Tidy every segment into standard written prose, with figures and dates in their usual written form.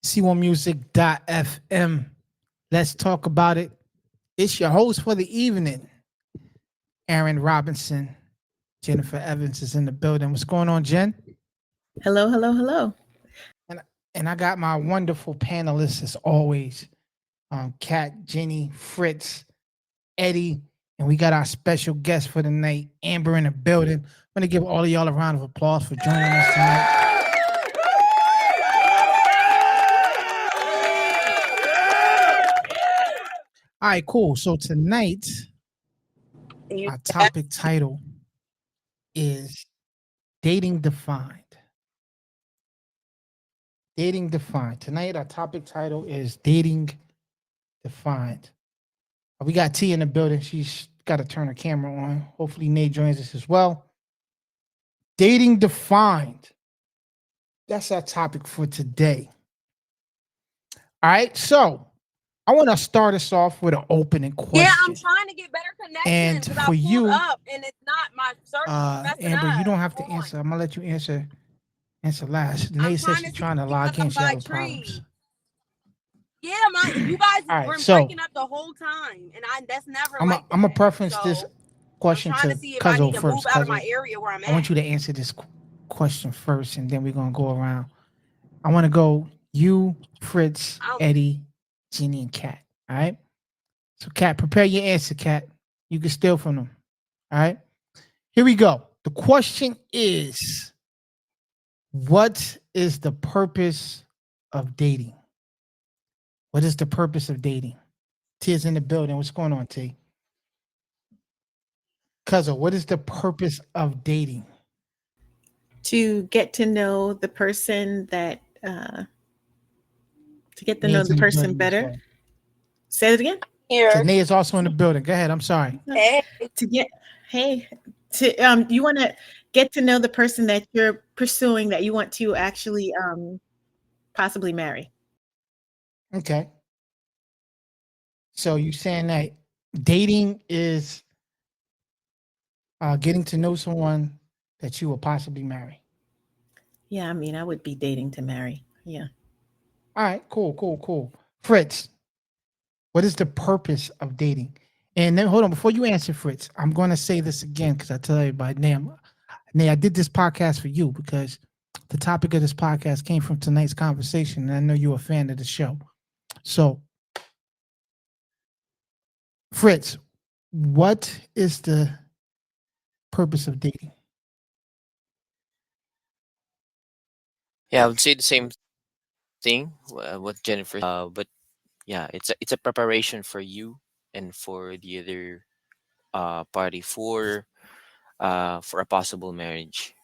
C1music.fm. Let's talk about it. It's your host for the evening, Aaron Robinson. Jennifer Evans is in the building. What's going on, Jen? Hello, hello, hello. And I got my wonderful panelists as always. Kat, Jenny, Fritz, Eddie, and we got our special guest for the night, Amber, in the building. I'm gonna give all of y'all a round of applause for joining us tonight. All right, cool. So tonight, our topic title is Dating Defined. Dating Defined. Tonight, our topic title is Dating Defined. We got T in the building. She's got to turn her camera on. Hopefully, Nate joins us as well. Dating Defined. That's our topic for today. All right, so I want to start us off with an opening question. Yeah, I'm trying to get better connection. And for I pulled you, up and it's not my search is messing Amber, up. you don't have to Hold on. answer. I'm gonna let you answer last. I'm Nate says trying she's to see trying to because log in. I'm She by having trees. problems. Yeah, you guys All right, were so breaking up the whole time, and that's never I'm like that. gonna preference this So I'm question trying to to see if I Cuzzo need to move first. out of my Cuzzo, area where I'm I want at. you to answer this question first, and then we're gonna go around. I want to go you, Fritz, Eddie, Jenny, and Kat. All right. So, Kat, prepare your answer, Kat. You can steal from them. All right. Here we go. The question is, what is the purpose of dating? What is the purpose of dating? T is in the building. What's going on, T? Cuzzo, what is the purpose of dating? To get to know the person to get to know Nate's the in the person building as better. well. Say it again. So Here. Nate is also in the building. Go ahead. I'm sorry. Hey. To get, hey, you want to get to know the person that you're pursuing that you want to actually possibly marry. Okay. So you're saying that dating is getting to know someone that you will possibly marry. Yeah, I mean, I would be dating to marry. Yeah. All right, cool. Fritz, what is the purpose of dating? And then hold on, before you answer, Fritz, I'm going to say this again because I tell everybody, Nay, I did this podcast for you because the topic of this podcast came from tonight's conversation, and I know you're a fan of the show. So, Fritz, what is the purpose of dating? Yeah, I would say the same thing with Jennifer. But yeah, it's a preparation for you and for the other party for a possible marriage.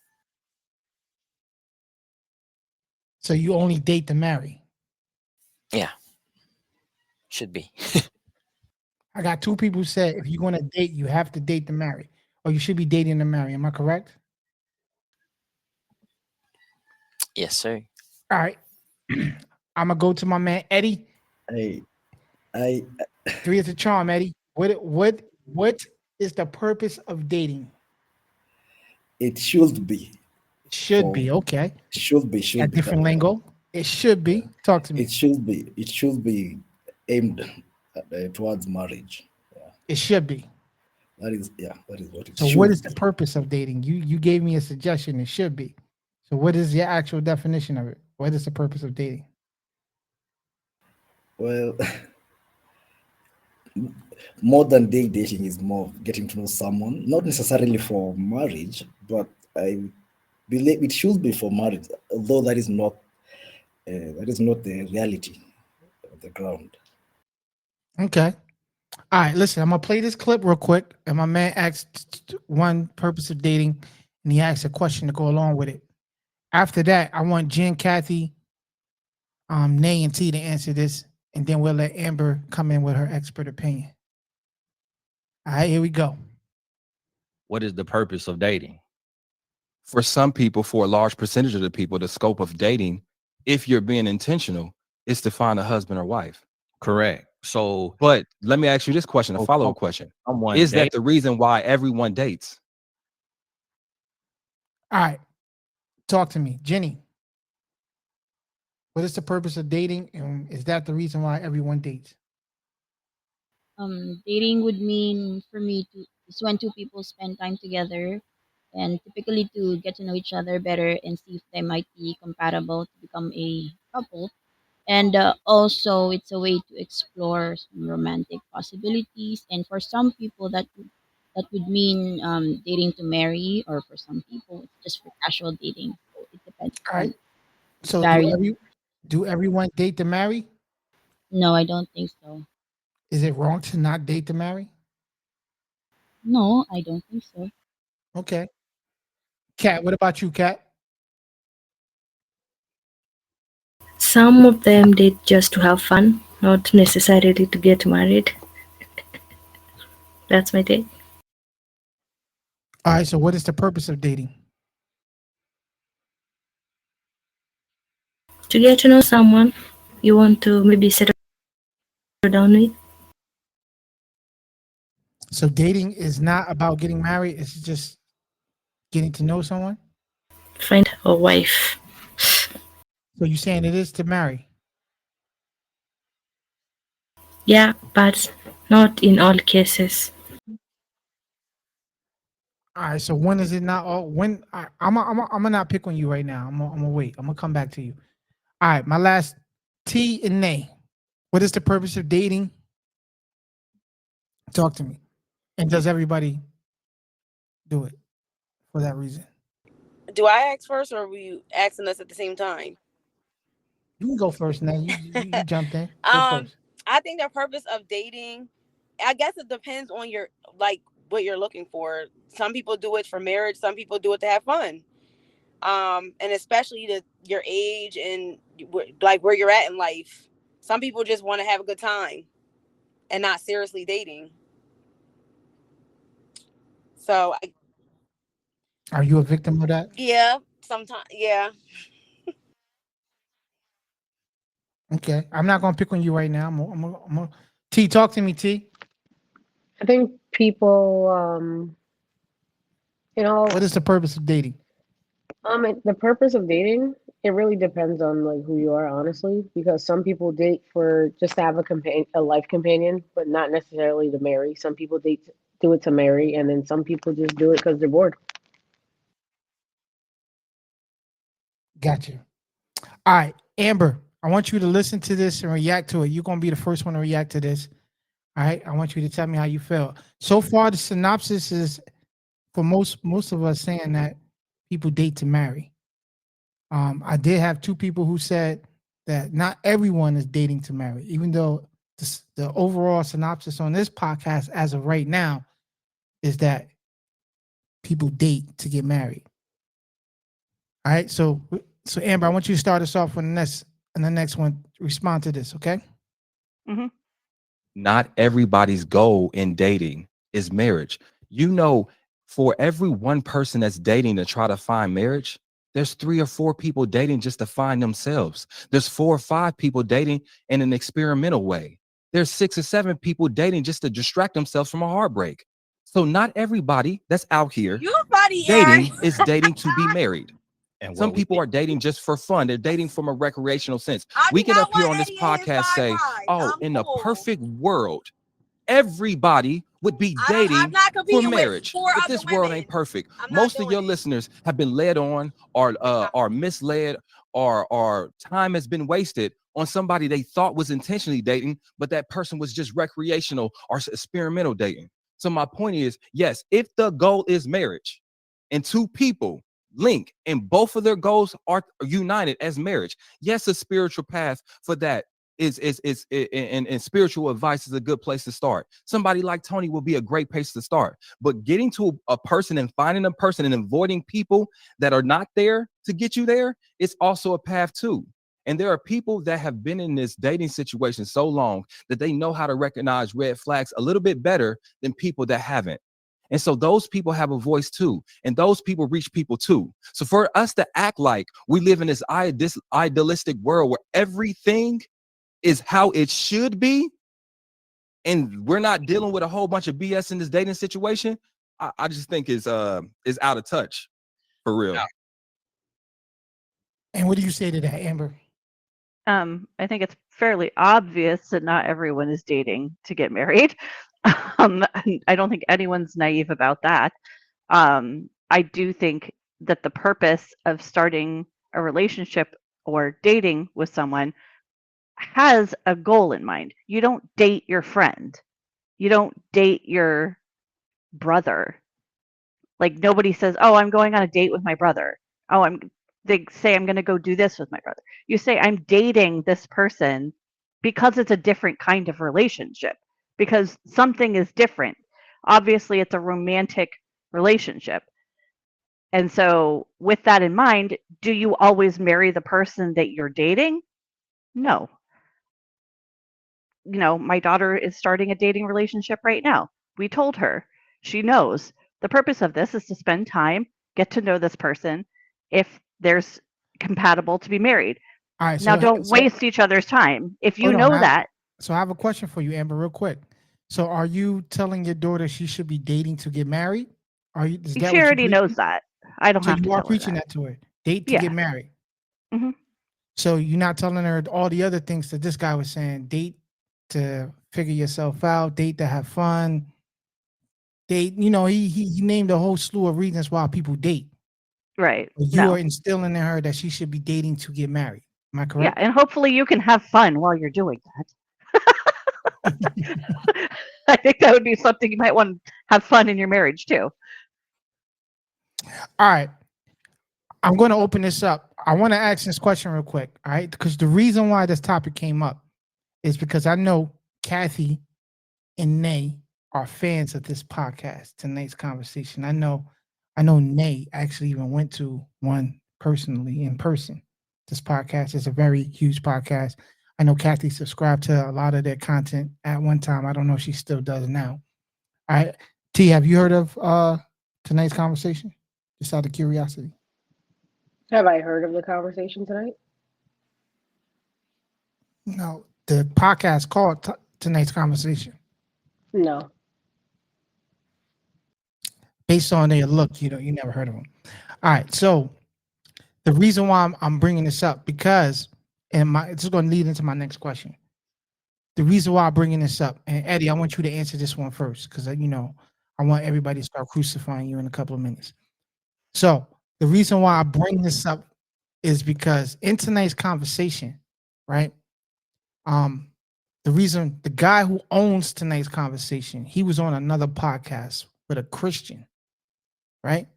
So you only date to marry. Yeah, should be. I got two people who said if you're going to date, you have to date to marry, or you should be dating to marry. Am I correct? Yes, sir. All right. I'm gonna go to my man Eddie. I, I, Three is a charm, Eddie. What is the purpose of dating? it should be. Should be okay. Should be. A different lingo. It should be. Talk to me. It should be. It should be aimed towards marriage. It should be. That is what it So should what is be. the purpose of dating? You gave me a suggestion. It should be. So what is your actual definition of it? What is the purpose of dating? Well, more than dating is more getting to know someone, not necessarily for marriage, but I believe it should be for marriage, although that is not the reality of the ground. Okay. All right, listen, I'm gonna play this clip real quick. And my man asked one purpose of dating, and he asked a question to go along with it. After that, I want Jen, Kathy, Nay, and T to answer this, and then we'll let Amber come in with her expert opinion. All right, here we go. What is the purpose of dating? For some people, for a large percentage of the people, the scope of dating, if you're being intentional, is to find a husband or wife. Correct. So, but let me ask you this question, a follow-up question. Is that the reason why everyone dates? All right, talk to me, Jenny. What is the purpose of dating, and is that the reason why everyone dates? Dating would mean for me to is when two people spend time together and typically to get to know each other better and see if they might be compatible to become a couple. And also, it's a way to explore some romantic possibilities. And for some people, that would mean dating to marry, or for some people, it's just for casual dating. So it depends All right. on it So varies. do everyone date to marry? No, I don't think so. Is it wrong to not date to marry? No, I don't think so. Okay. Kat, what about you, Kat? Some of them date just to have fun, not necessarily to get married. That's my take. All right. So what is the purpose of dating? To get to know someone you want to maybe settle down with, So dating is not about getting married. It's just getting to know someone. find a wife. So you're saying it is to marry. Yeah, but not in all cases. All right. So when is it not all? When I'm gonna not pick on you right now. I'm gonna wait. I'm gonna come back to you. All right. My last T and Nay. What is the purpose of dating? Talk to me. And does everybody do it for that reason? Do I ask first, or were you asking us at the same time? You can go first, Nay. You jumped in. Go first. I think the purpose of dating, I guess it depends on your like what you're looking for. Some people do it for marriage. Some people do it to have fun. And especially your age and like where you're at in life. Some people just want to have a good time and not seriously dating. So Are you a victim of that? yeah, sometimes yeah. Okay. I'm not gonna pick on you right now. T, talk to me, T. I think people, What is the purpose of dating? the purpose of dating, it really depends on like who you are, honestly, because some people date for just to have a life companion, but not necessarily to marry. Some people do it to marry, and then some people just do it because they're bored. Gotcha. All right, Amber, I want you to listen to this and react to it. You're gonna be the first one to react to this. All right. I want you to tell me how you feel. So far, the synopsis is for most of us saying that people date to marry. I did have two people who said that not everyone is dating to marry, even though the overall synopsis on this podcast as of right now is that people date to get married. All right. So Amber, I want you to start us off on the next one. Respond to this, okay? Not everybody's goal in dating is marriage. You know, for every one person that's dating to try to find marriage, there's 3 or 4 people dating just to find themselves. There's 4 or 5 people dating in an experimental way. There's 6 or 7 people dating just to distract themselves from a heartbreak. So not everybody that's out here You funny, dating Aaron. is dating to be married. And Some what we people are dating just for fun. They're dating from a recreational sense. I We do get not up here want on this Eddie in his podcast say, ride. oh, I'm in a cool. perfect world, everybody would be I'm dating not for competing with marriage. 4 But other this world women. ain't perfect. I'm not Most of doing your it. listeners have been led on or misled or time has been wasted on somebody they thought was intentionally dating, but that person was just recreational or experimental dating. So my point is, yes, if the goal is marriage and 2 people link and both of their goals are united as marriage, yes, a spiritual path for that is and spiritual advice is a good place to start. Somebody like Tony will be a great place to start. But getting to a person and finding a person and avoiding people that are not there to get you there, it's also a path too. And there are people that have been in this dating situation so long that they know how to recognize red flags a little bit better than people that haven't. And so those people have a voice too, and those people reach people too. So for us to act like we live in this idealistic world where everything is how it should be, and we're not dealing with a whole bunch of BS in this dating situation, I just think is out of touch for real. And what do you say to that, Amber? I think it's fairly obvious that not everyone is dating to get married. I don't think anyone's naive about that. I do think that the purpose of starting a relationship or dating with someone has a goal in mind. You don't date your friend. You don't date your brother. Like nobody says, "Oh, I'm going on a date with my brother." Oh, they say I'm going to go do this with my brother. You say I'm dating this person because it's a different kind of relationship because something is different. Obviously, it's a romantic relationship. And so, with that in mind, do you always marry the person that you're dating? No. My daughter is starting a dating relationship right now. We told her. She knows. The purpose of this is to spend time, get to know this person if there's compatible to be married. All right. Now, So, don't so waste each other's time. If you hold on. know that, So I have a question for you, Amber, real quick. So are you telling your daughter she should be dating to get married? Is that she what you already knows preaching? that. I don't So have to you are tell her preaching that. that to her. Date to Yeah. get married. hmm So you're not telling her all the other things that this guy was saying. Date to figure yourself out, date to have fun. Date, he named a whole slew of reasons why people date. Right. But you No. are instilling in her that she should be dating to get married. Am I Yeah. correct? And hopefully you can have fun while you're doing that. I think that would be something you might want to have fun in your marriage too. All right. I'm going to open this up. I want to ask this question real quick. All right. Because the reason why this topic came up is because I know Kathy and Nay are fans of this podcast, tonight's conversation. I know Nay actually even went to one personally in person. This podcast is a very huge podcast. I know Kathy subscribed to a lot of their content at one time. I don't know if she still does now. All right. T, have you heard of tonight's conversation? Just out of curiosity. Have I heard of the conversation tonight? No, the podcast called tonight's conversation. No. Based on their look, you never heard of them. All right, so the reason why I'm bringing this up because, this is going to lead into my next question. The reason why I'm bringing this up, and Eddie, I want you to answer this one first because I want everybody to start crucifying you in a couple of minutes. So the reason why I bring this up is because in tonight's conversation, right? The guy who owns tonight's conversation, he was on another podcast with a Christian, right?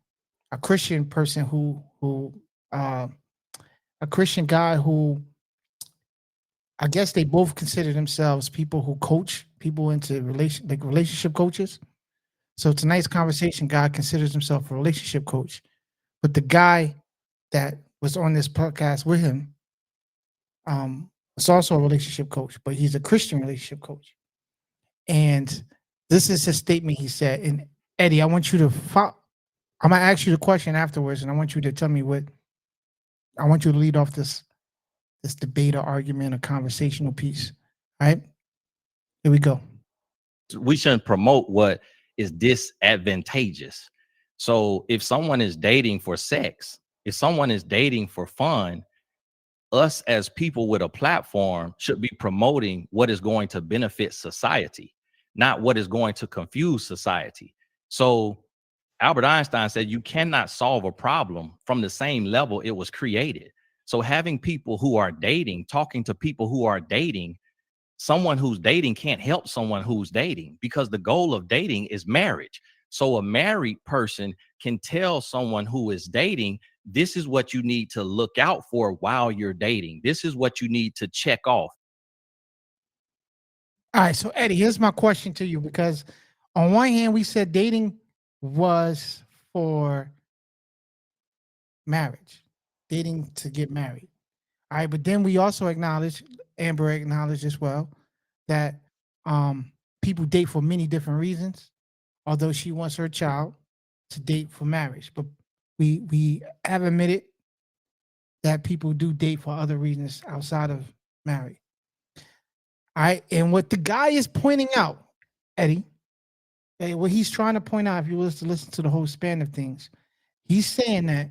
A Christian person a Christian guy who I guess they both consider themselves people who coach people into relationship coaches. So tonight's conversation, guy considers himself a relationship coach, but the guy that was on this podcast with him was also a relationship coach, but he's a Christian relationship coach. And this is his statement. He said, and Eddie, I'm going to ask you the question afterwards, and I want you to tell me I want you to lead off this debate or argument or conversational piece. All right, here we go. We shouldn't promote what is disadvantageous. So if someone is dating for sex, if someone is dating for fun, us as people with a platform should be promoting what is going to benefit society, not what is going to confuse society. So Albert Einstein said you cannot solve a problem from the same level it was created. So having people who are dating, talking to people who are dating, someone who's dating can't help someone who's dating because the goal of dating is marriage. So a married person can tell someone who is dating, this is what you need to look out for while you're dating. This is what you need to check off. All right, so Eddie, here's my question to you, because on one hand, we said dating was for marriage, dating to get married. All right, but then we also Amber acknowledged as well, that people date for many different reasons, although she wants her child to date for marriage. But we have admitted that people do date for other reasons outside of marriage. All right, and what the guy is pointing out, Eddie, what he's trying to point out, if you was to listen to the whole span of things, he's saying that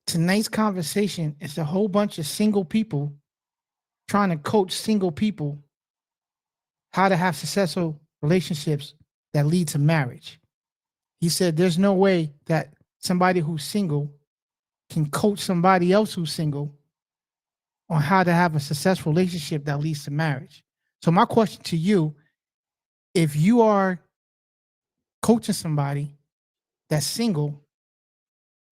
tonight's conversation is a whole bunch of single people trying to coach single people how to have successful relationships that lead to marriage. He said there's no way that somebody who's single can coach somebody else who's single on how to have a successful relationship that leads to marriage. So my question to you, if you are coaching somebody that's single,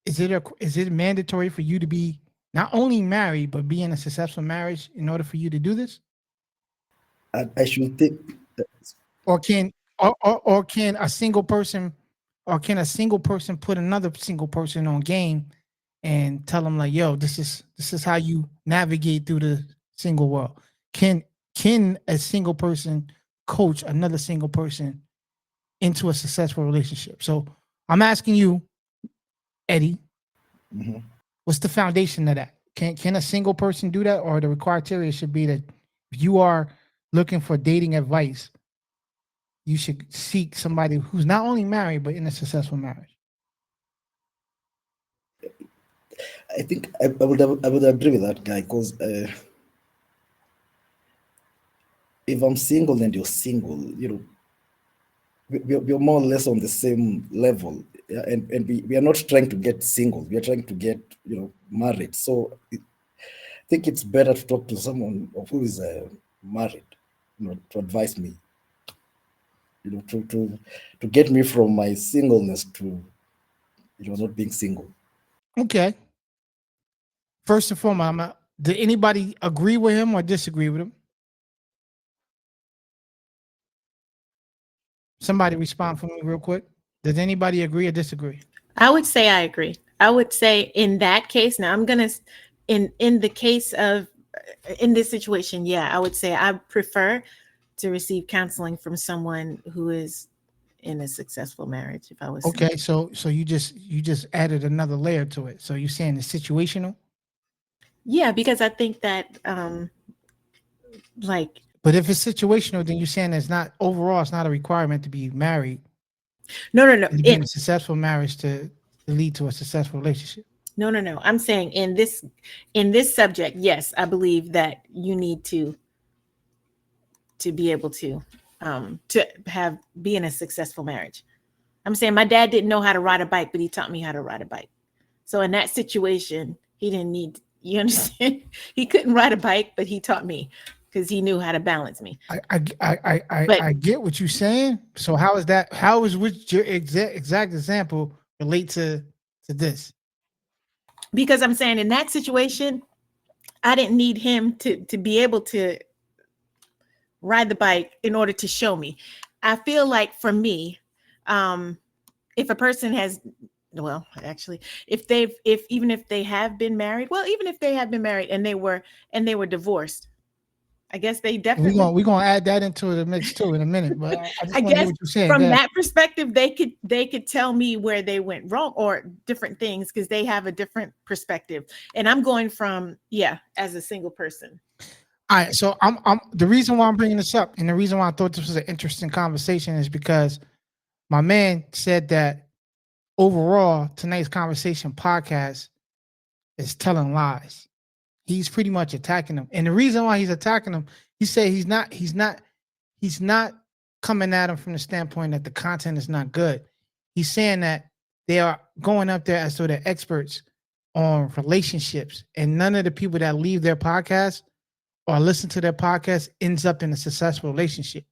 is it mandatory for you to be not only married but be in a successful marriage in order for you to do this? I should think. Or can a single person put another single person on game and tell them like, yo, this is how you navigate through the single world? Can a single person coach another single person into a successful relationship? So I'm asking you, Eddie, Mhm. what's the foundation of that? Can a single person do that, or the criteria should be that if you are looking for dating advice, you should seek somebody who's not only married but in a successful marriage? I think I would agree with that guy because if I'm single and you're single, we're more or less on the same level. Yeah, and we are not trying to get single. We are trying to get married. So I think it's better to talk to someone who is married, to advise me, to get me from my singleness to not being single. Okay. First and foremost, did anybody agree with him or disagree with him? Somebody respond for me real quick. Does anybody agree or disagree? I would say I agree. I would say in that case, now I'm gonna in the case of in this situation, yeah, I would say I prefer to receive counseling from someone who is in a successful marriage. If I was single. Okay, so you just added another layer to it. So you're saying it's situational? Yeah, because I think that like But if it's situational, then you're saying it's not overall, it's not a requirement to be married no and to be in a successful marriage to lead to a successful relationship. no. I'm saying in this subject, yes, I believe that you need to be able to be in a successful marriage. I'm saying my dad didn't know how to ride a bike, but he taught me how to ride a bike. So in that situation, he didn't need, you understand? He couldn't ride a bike, but he taught me because he knew how to balance me. I get what you're saying. So how is that? How is which your exact example relate to this? Because I'm saying in that situation, I didn't need him to be able to ride the bike in order to show me. I feel like for me, if a person has, well, actually, if even if they have been married, even if they have been married and they were divorced, I guess they definitely. We're gonna add that into the mix too in a minute. But I just I want to hear guess what you're saying. from that perspective, they could tell me where they went wrong or different things because they have a different perspective. And I'm going from as a single person. All right, so I'm the reason why I'm bringing this up, and the reason why I thought this was an interesting conversation is because my man said that overall tonight's conversation podcast is telling lies. He's pretty much attacking them, and the reason why he's attacking them, he said he's not coming at him from the standpoint that the content is not good. He's saying that they are going up there as though they're experts on relationships, and none of the people that leave their podcast or listen to their podcast ends up in a successful relationship.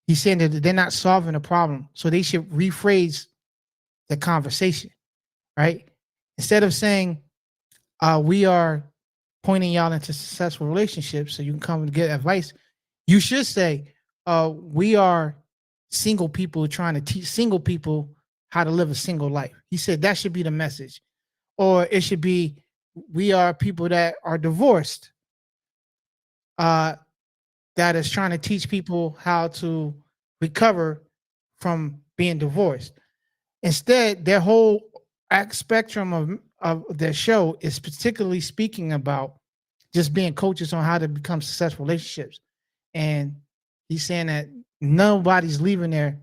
He's saying that they're not solving a problem, so they should rephrase the conversation, right? Instead of saying, we are pointing y'all into successful relationships so you can come and get advice, you should say, we are single people trying to teach single people how to live a single life. He said that should be the message. Or it should be, we are people that are divorced, that is trying to teach people how to recover from being divorced. Instead, their whole spectrum of their show is particularly speaking about just being coaches on how to become successful relationships. And he's saying that nobody's leaving their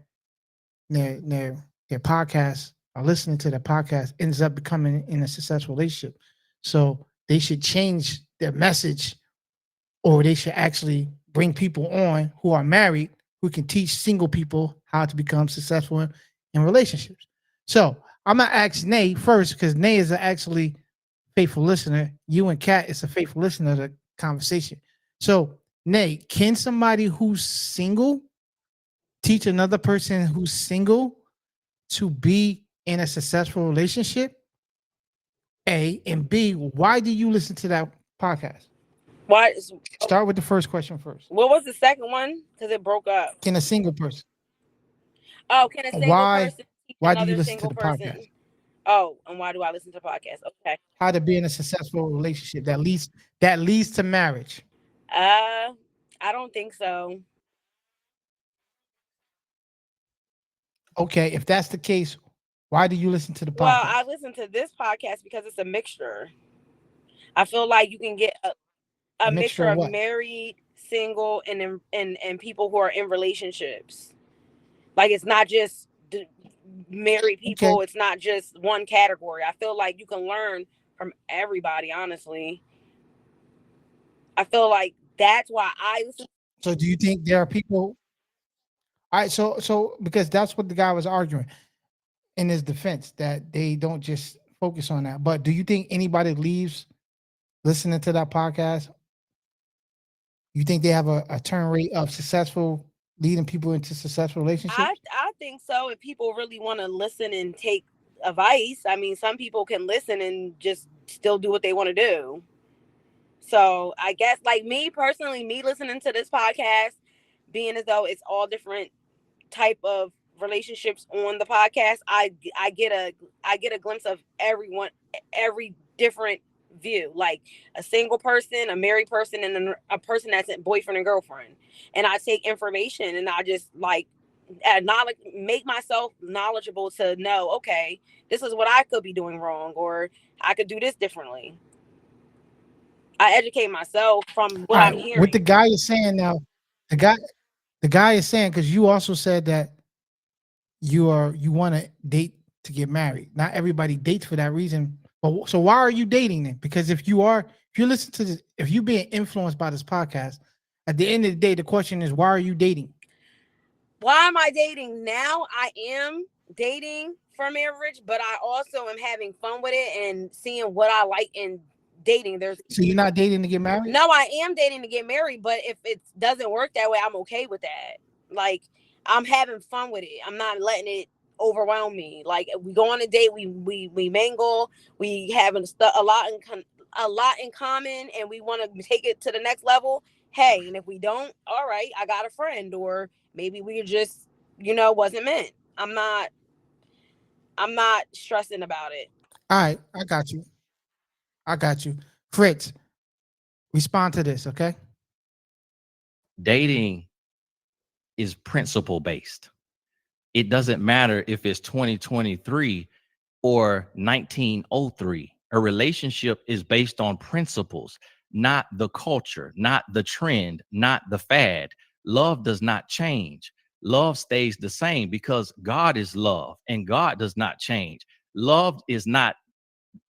podcast or listening to their podcast ends up becoming in a successful relationship. So they should change their message or they should actually bring people on who are married who can teach single people how to become successful in relationships. So I'm gonna ask Nay first because Nay is actually faithful listener. You and Kat is a faithful listener to the conversation. So Nay, can somebody who's single teach another person who's single to be in a successful relationship? A, and B, why do you listen to that podcast? Why? Start with the first question first. What was the second one? Because it broke up. Can a single person? Oh, can a single person teach Why do you another listen to single the person? podcast? Oh, and why do I listen to podcasts? Okay. How to be in a successful relationship that leads to marriage. I don't think so. Okay, if that's the case, why do you listen to the podcast? Well, I listen to this podcast because it's a mixture. I feel like you can get a mixture of married, single, and people who are in relationships. Like it's not just married people. Okay. It's not just one category. I feel like you can learn from everybody. Honestly, I feel like that's why I listen. So, do you think there are people? All right, so because that's what the guy was arguing in his defense, that they don't just focus on that. But do you think anybody leaves listening to that podcast? You think they have a turn rate of successful leading people into successful relationships? I think so. If people really want to listen and take advice, I mean, some people can listen and just still do what they want to do. So I guess, like me personally, me listening to this podcast, being as though it's all different type of relationships on the podcast, I get a glimpse of everyone, every different view, like a single person, a married person, and a person that's a boyfriend and girlfriend. And I take information and I just like make myself knowledgeable to know, okay, this is what I could be doing wrong, or I could do this differently. I educate myself from what I'm hearing. What the guy is saying now, the guy is saying, because you also said that you want to date to get married. Not everybody dates for that reason. But so why are you dating then? Because if you listen to this, if you're being influenced by this podcast, at the end of the day, the question is, why are you dating? Why am I dating now? I am dating for marriage, but I also am having fun with it and seeing what I like in dating. So you're not dating to get married? No, I am dating to get married, but if it doesn't work that way, I'm okay with that. Like, I'm having fun with it. I'm not letting it overwhelm me. Like, we go on a date, we mingle, we have a lot in common, and we want to take it to the next level. Hey, and if we don't, all right, I got a friend, or maybe we just, wasn't meant. I'm not stressing about it. All right, I got you. Fritz, respond to this, okay? Dating is principle based. It doesn't matter if it's 2023 or 1903. A relationship is based on principles, not the culture, not the trend, not the fad. Love does not change. Love stays the same because God is love and God does not change. Love is not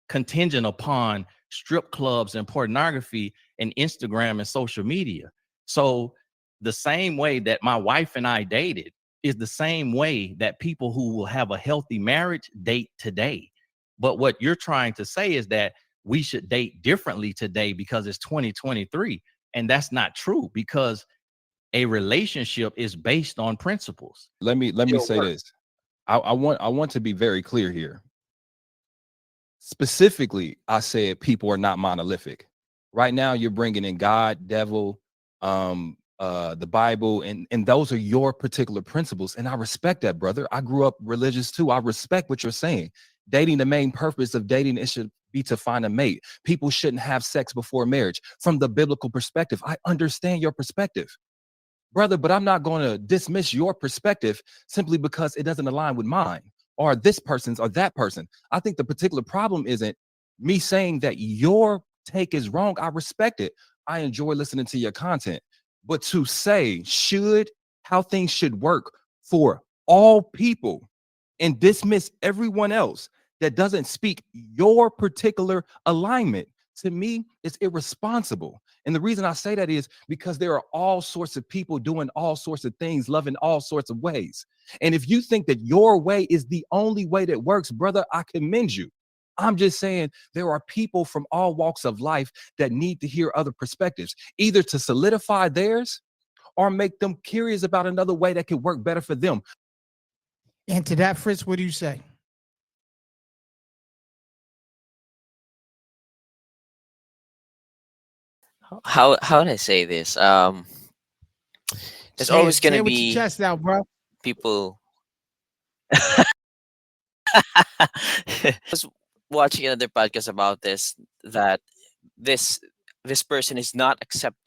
contingent upon strip clubs and pornography and Instagram and social media. So the same way that my wife and I dated is the same way that people who will have a healthy marriage date today. But what you're trying to say is that we should date differently today because it's 2023. And that's not true, because a relationship is based on principles. Let me say this. I want to be very clear here. Specifically, I said people are not monolithic. Right now, you're bringing in God, devil, the Bible, and those are your particular principles. And I respect that, brother. I grew up religious too. I respect what you're saying. Dating, the main purpose of dating, it should be to find a mate. People shouldn't have sex before marriage. From the biblical perspective, I understand your perspective, brother, but I'm not going to dismiss your perspective simply because it doesn't align with mine or this person's or that person. I think the particular problem isn't me saying that your take is wrong. I respect it. I enjoy listening to your content. But to say how things should work for all people and dismiss everyone else that doesn't speak your particular alignment, to me, it's irresponsible. And the reason I say that is because there are all sorts of people doing all sorts of things, loving all sorts of ways. And if you think that your way is the only way that works, brother, I commend you. I'm just saying there are people from all walks of life that need to hear other perspectives, either to solidify theirs or make them curious about another way that could work better for them. And to that, Fritz, what do you say? How would I say this? There's Say always it. Say gonna it with your be chest out, bro. people. I was watching another podcast about this, that this this person is not accept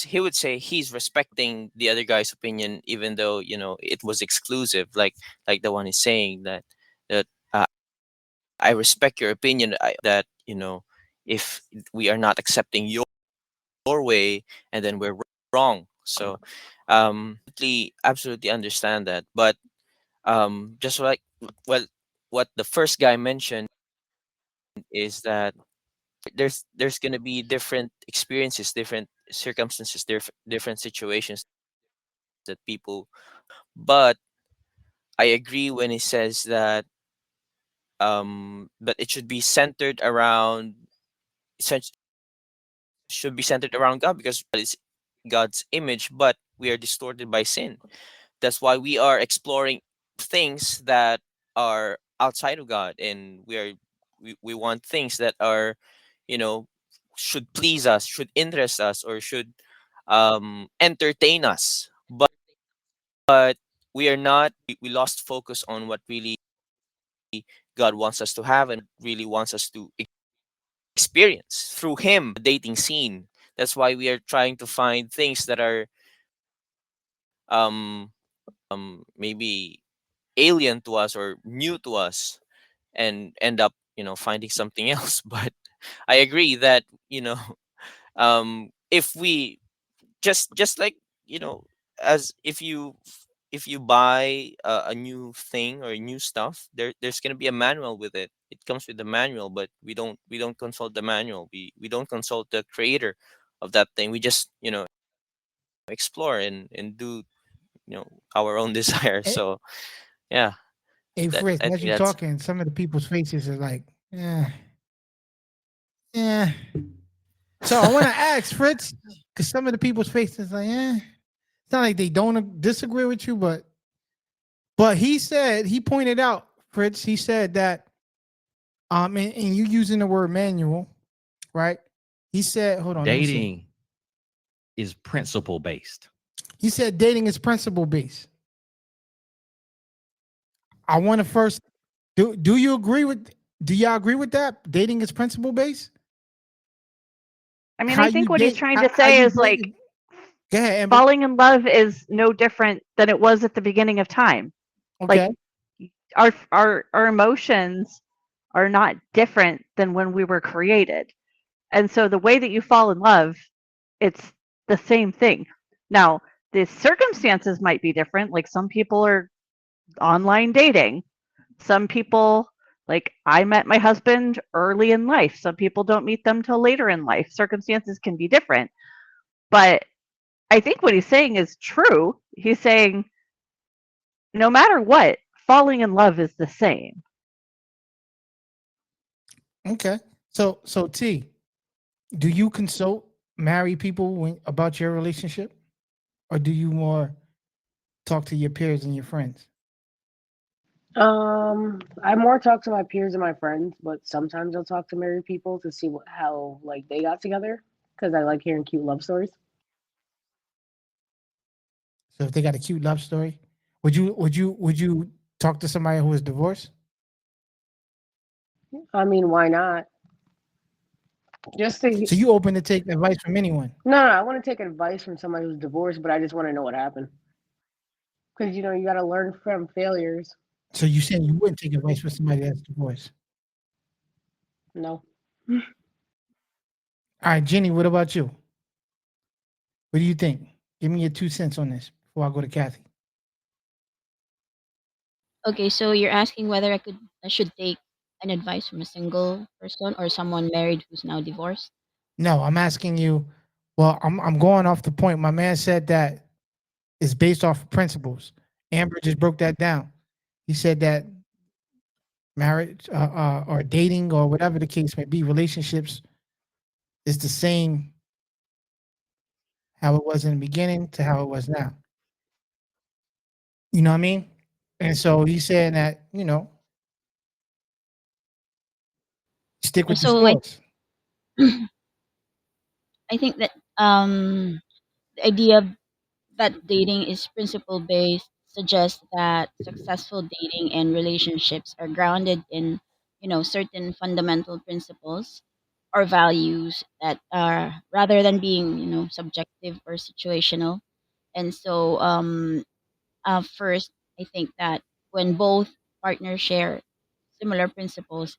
he would say he's respecting the other guy's opinion, even though it was exclusive, like the one is saying that I respect your opinion, that if we are not accepting your way, and then we're wrong. So absolutely understand that. But just like, well, what the first guy mentioned is that there's going to be different experiences, different circumstances, different situations that people. But I agree when he says that but it should be centered around, cent- should be centered around God, because God is God's image, but we are distorted by sin. That's why we are exploring things that are outside of God, and we want things that are, you know, should please us, should interest us, or should entertain us. But we are not. We lost focus on what really God wants us to have, and really wants us to experience through Him, dating scene. That's why we are trying to find things that are um maybe alien to us or new to us, and end up finding something else. But I agree that if we just like, as if you buy a new thing or new stuff, there's going to be a manual with it. It comes with the manual, but we don't consult the manual. We don't consult the creator of that thing. We just explore and do our own desire. Hey, So yeah, hey, that Fritz, I as think you that's. talking, some of the people's faces are like, eh, eh. So I want to ask Fritz, because some of the people's faces like, eh. It's not like they don't disagree with you, but he pointed out, Fritz, he said that and you using the word manual, right? He said, hold on, let me see. Dating is principle based. He said dating is principle based. I want to first do you agree with do y'all agree with that? Dating is principle based? I mean, How I you think what he's date trying to how say you is date. like Go ahead, Amber. falling in love is no different than it was at the beginning of time. Like Okay. our emotions are not different than when we were created. And so the way that you fall in love, it's the same thing. Now, the circumstances might be different. Like some people are online dating. Some people, like I met my husband early in life. Some people don't meet them till later in life. Circumstances can be different. But I think what he's saying is true. He's saying no matter what, falling in love is the same. Okay. So T, do you consult married people about your relationship? Or do you more talk to your peers and your friends? I more talk to my peers and my friends, but sometimes I'll talk to married people to see how like they got together because I like hearing cute love stories. So if they got a cute love story, would you talk to somebody who is divorced? I mean, why not? Just to So you open to take advice from anyone. no, I want to take advice from somebody who's divorced, but I just want to know what happened because you got to learn from failures. So you saying you wouldn't take advice from somebody that's divorced? No. All right, Jenny, what about you? What do you think? Give me your 2 cents on this before I go to Kathy. Okay, so you're asking whether I should take an advice from a single person or someone married who's now divorced? No, I'm asking you. Well, I'm going off the point. My man said that it's based off of principles. Amber just broke that down. He said that marriage or dating or whatever the case may be, relationships is the same how it was in the beginning to how it was now. You know what I mean? And so he's saying that, stick with the So I, source. I think that the idea that dating is principle based suggests that successful dating and relationships are grounded in certain fundamental principles or values that are rather than being subjective or situational. And so first, I think that when both partners share similar principles,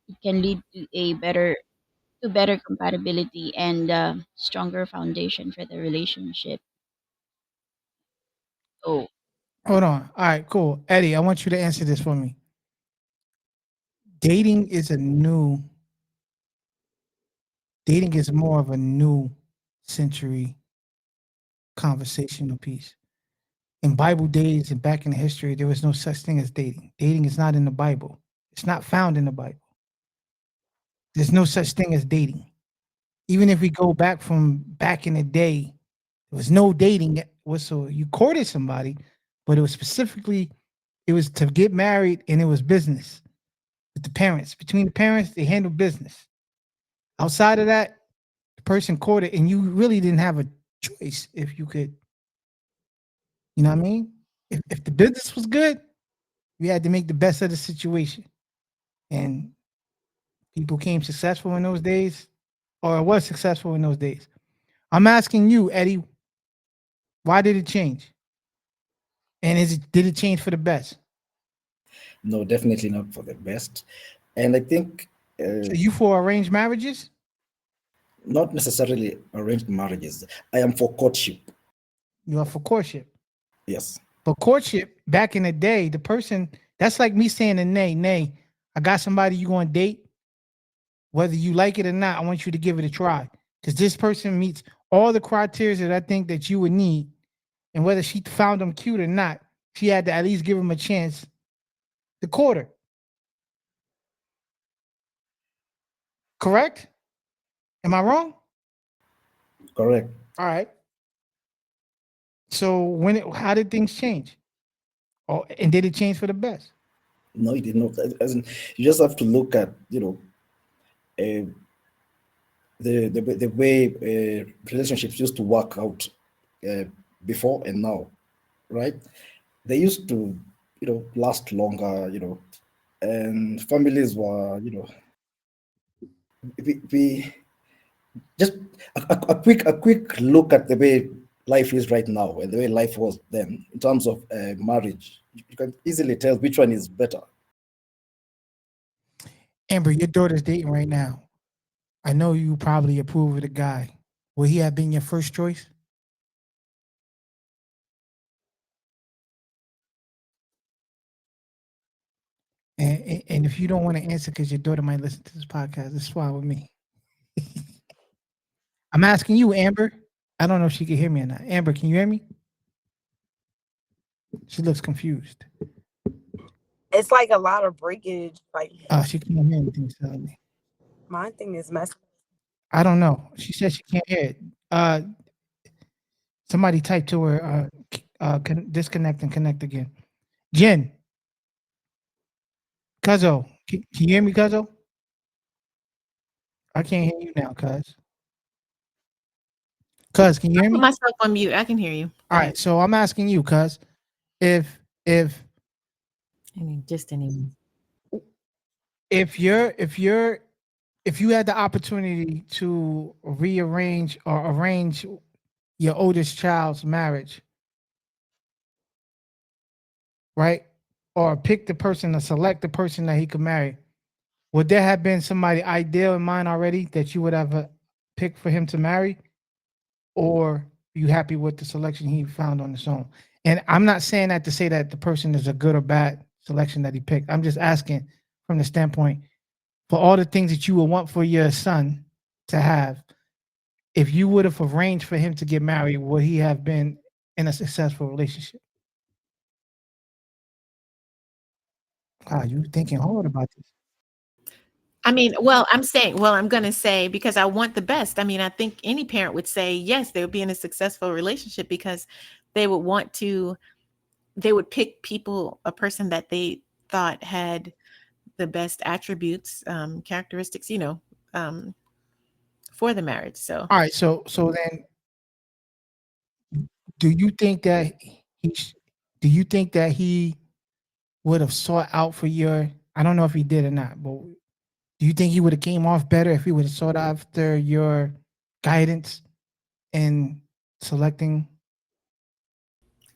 it can lead to better compatibility and stronger foundation for the relationship. So Hold on. All right, cool. Eddie, I want you to answer this for me. Dating is a new dating is more of a new century conversational piece. In Bible days and back in history, there was no such thing as dating. Dating is not in the Bible. It's not found in the Bible. There's no such thing as dating. Even if we go back from back in the day, there was no dating. It was so you courted somebody, but it was specifically it was to get married and it was business with the parents. Between the parents, they handled business. Outside of that, the person courted and you really didn't have a choice if you could, you know what I mean? If the business was good, you had to make the best of the situation. And people came successful in those days, or was successful in those days. I'm asking you, Eddie, why did it change? And did it change for the best? No, definitely not for the best. And I think So you for arranged marriages? not necessarily arranged marriages. I am for courtship. You are for courtship. Yes. But courtship back in the day, the person that's like me saying to Nay, I got somebody you going to date. Whether you like it or not, I want you to give it a try. Because this person meets all the criteria that I think that you would need. And whether she found them cute or not, she had to at least give him a chance to court her. Correct? Am I wrong? Correct. All right. So how did things change? Oh, and did it change for the best? No, it did not. As in, you just have to look at uh, the way relationships used to work out uh, before and now, right? They used to last longer, and families were we just a quick look at the way life is right now and the way life was then in terms of marriage. You can easily tell which one is better. Amber, your daughter's dating right now. I know you probably approve of the guy. Would he have been your first choice? And if you don't want to answer because your daughter might listen to this podcast, it's fine with me. I'm asking you, Amber. I don't know if she can hear me or not. Amber, can you hear me? She looks confused. It's like a lot of breakage. Like She can't hear anything. Suddenly. my thing is messing. I don't know. She said she can't hear it. Somebody type to her, disconnect and connect again. Jen, Cuzzo, can you hear me, Cuzzo? I can't hear you now, Cuz. Cuz, can you hear Put me? myself on mute. I can hear you. Go All ahead. right, so I'm asking you, Cuz, if Just any. if you're if you had the opportunity to rearrange or arrange your oldest child's marriage, right? Or pick the person or select the person that he could marry, would there have been somebody ideal in mind already that you would have picked for him to marry? Or are you happy with the selection he found on his own? And I'm not saying that to say that the person is a good or bad selection that he picked. I'm just asking, from the standpoint for all the things that you would want for your son to have. If you would have arranged for him to get married, would he have been in a successful relationship? God, you thinking hard about this. I mean, well, I'm going to say because I want the best. I mean, I think any parent would say yes, they would be in a successful relationship because they would want to, they would pick a person that they thought had the best attributes, characteristics, um, for the marriage. So, All right, so then, do you think that do you think that he would have sought out for your? I don't know if he did or not, but do you think he would have came off better if he would have sought after your guidance in selecting?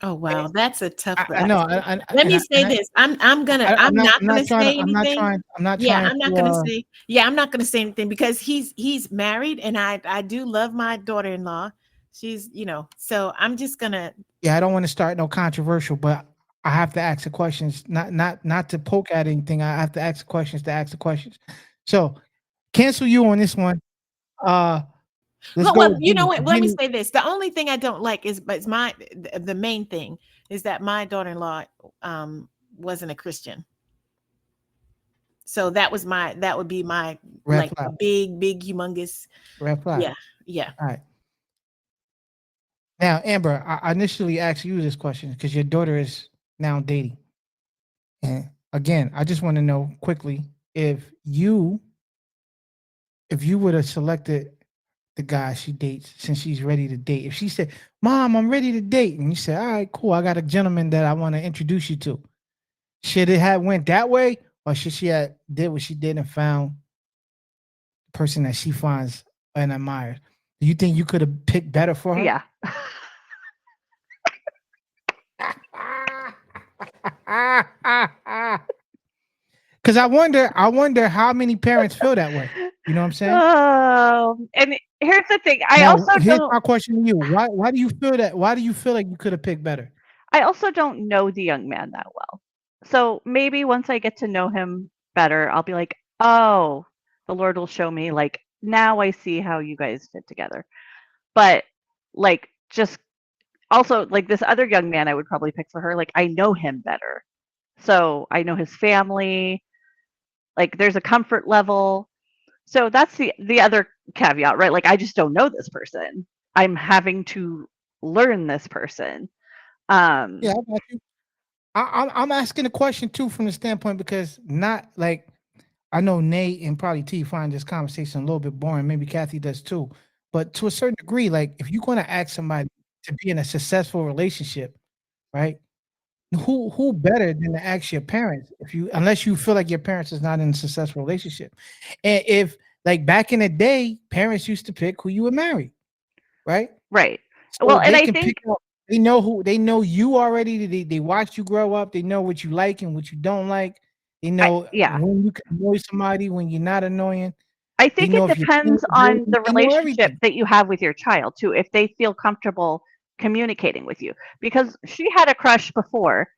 oh wow, that's a tough. I know, Let and me say this. I'm not gonna say anything. Yeah, I'm not gonna say. Yeah, I'm not gonna say anything because he's married, and I do love my daughter-in-law. She's so I'm just gonna. yeah, I don't want to start no controversial, but I have to ask the questions, not to poke at anything. I have to ask the questions to ask the questions. So cancel you on this one. Uh, let's go Well, with you know Jenny. what? Let me say this. The only thing I don't like is, but it's the main thing is that my daughter-in-law wasn't a Christian. So that would be my Red like flag. big, humongous. Red flag. Yeah, yeah. All right. Now, Amber, I initially asked you this question because your daughter is now dating. And again, I just want to know quickly if you would have selected the guy she dates since she's ready to date. If she said, "Mom, I'm ready to date," and you said, "All right, cool, I got a gentleman that I want to introduce you to," should it have went that way, or should she have did what she did and found the person that she finds and admires? Do you think you could have picked better for her? Yeah. Because I wonder how many parents feel that way. You know what I'm saying? And here's the thing. I Now, also here's don't my question to you. Why do you feel that? Why do you feel like you could have picked better? I also don't know the young man that well. So maybe once I get to know him better, I'll be like, "Oh, the Lord will show me like now I see how you guys fit together." But like just also like this other young man I would probably pick for her, like I know him better. So I know his family, like there's a comfort level. So that's the other caveat, right? Like I just don't know this person. I'm having to learn this person. Yeah, I got you. I'm asking the question too from the standpoint because not like I know Nate and probably T find this conversation a little bit boring. Maybe Kathy does too. But to a certain degree, like if you're going to ask somebody to be in a successful relationship, right? Who better than to ask your parents if you unless you feel like your parents is not in a successful relationship. And if like back in the day, parents used to pick who you would marry, right? Right. So Well, and they I can pick think up. They know you already. They watch you grow up. They know what you like and what you don't like. They know yeah. when you can annoy somebody, when you're not annoying. I They think know it if you're depends on the they know relationship everything. that you have with your child too, if they feel comfortable communicating with you. Because she had a crush before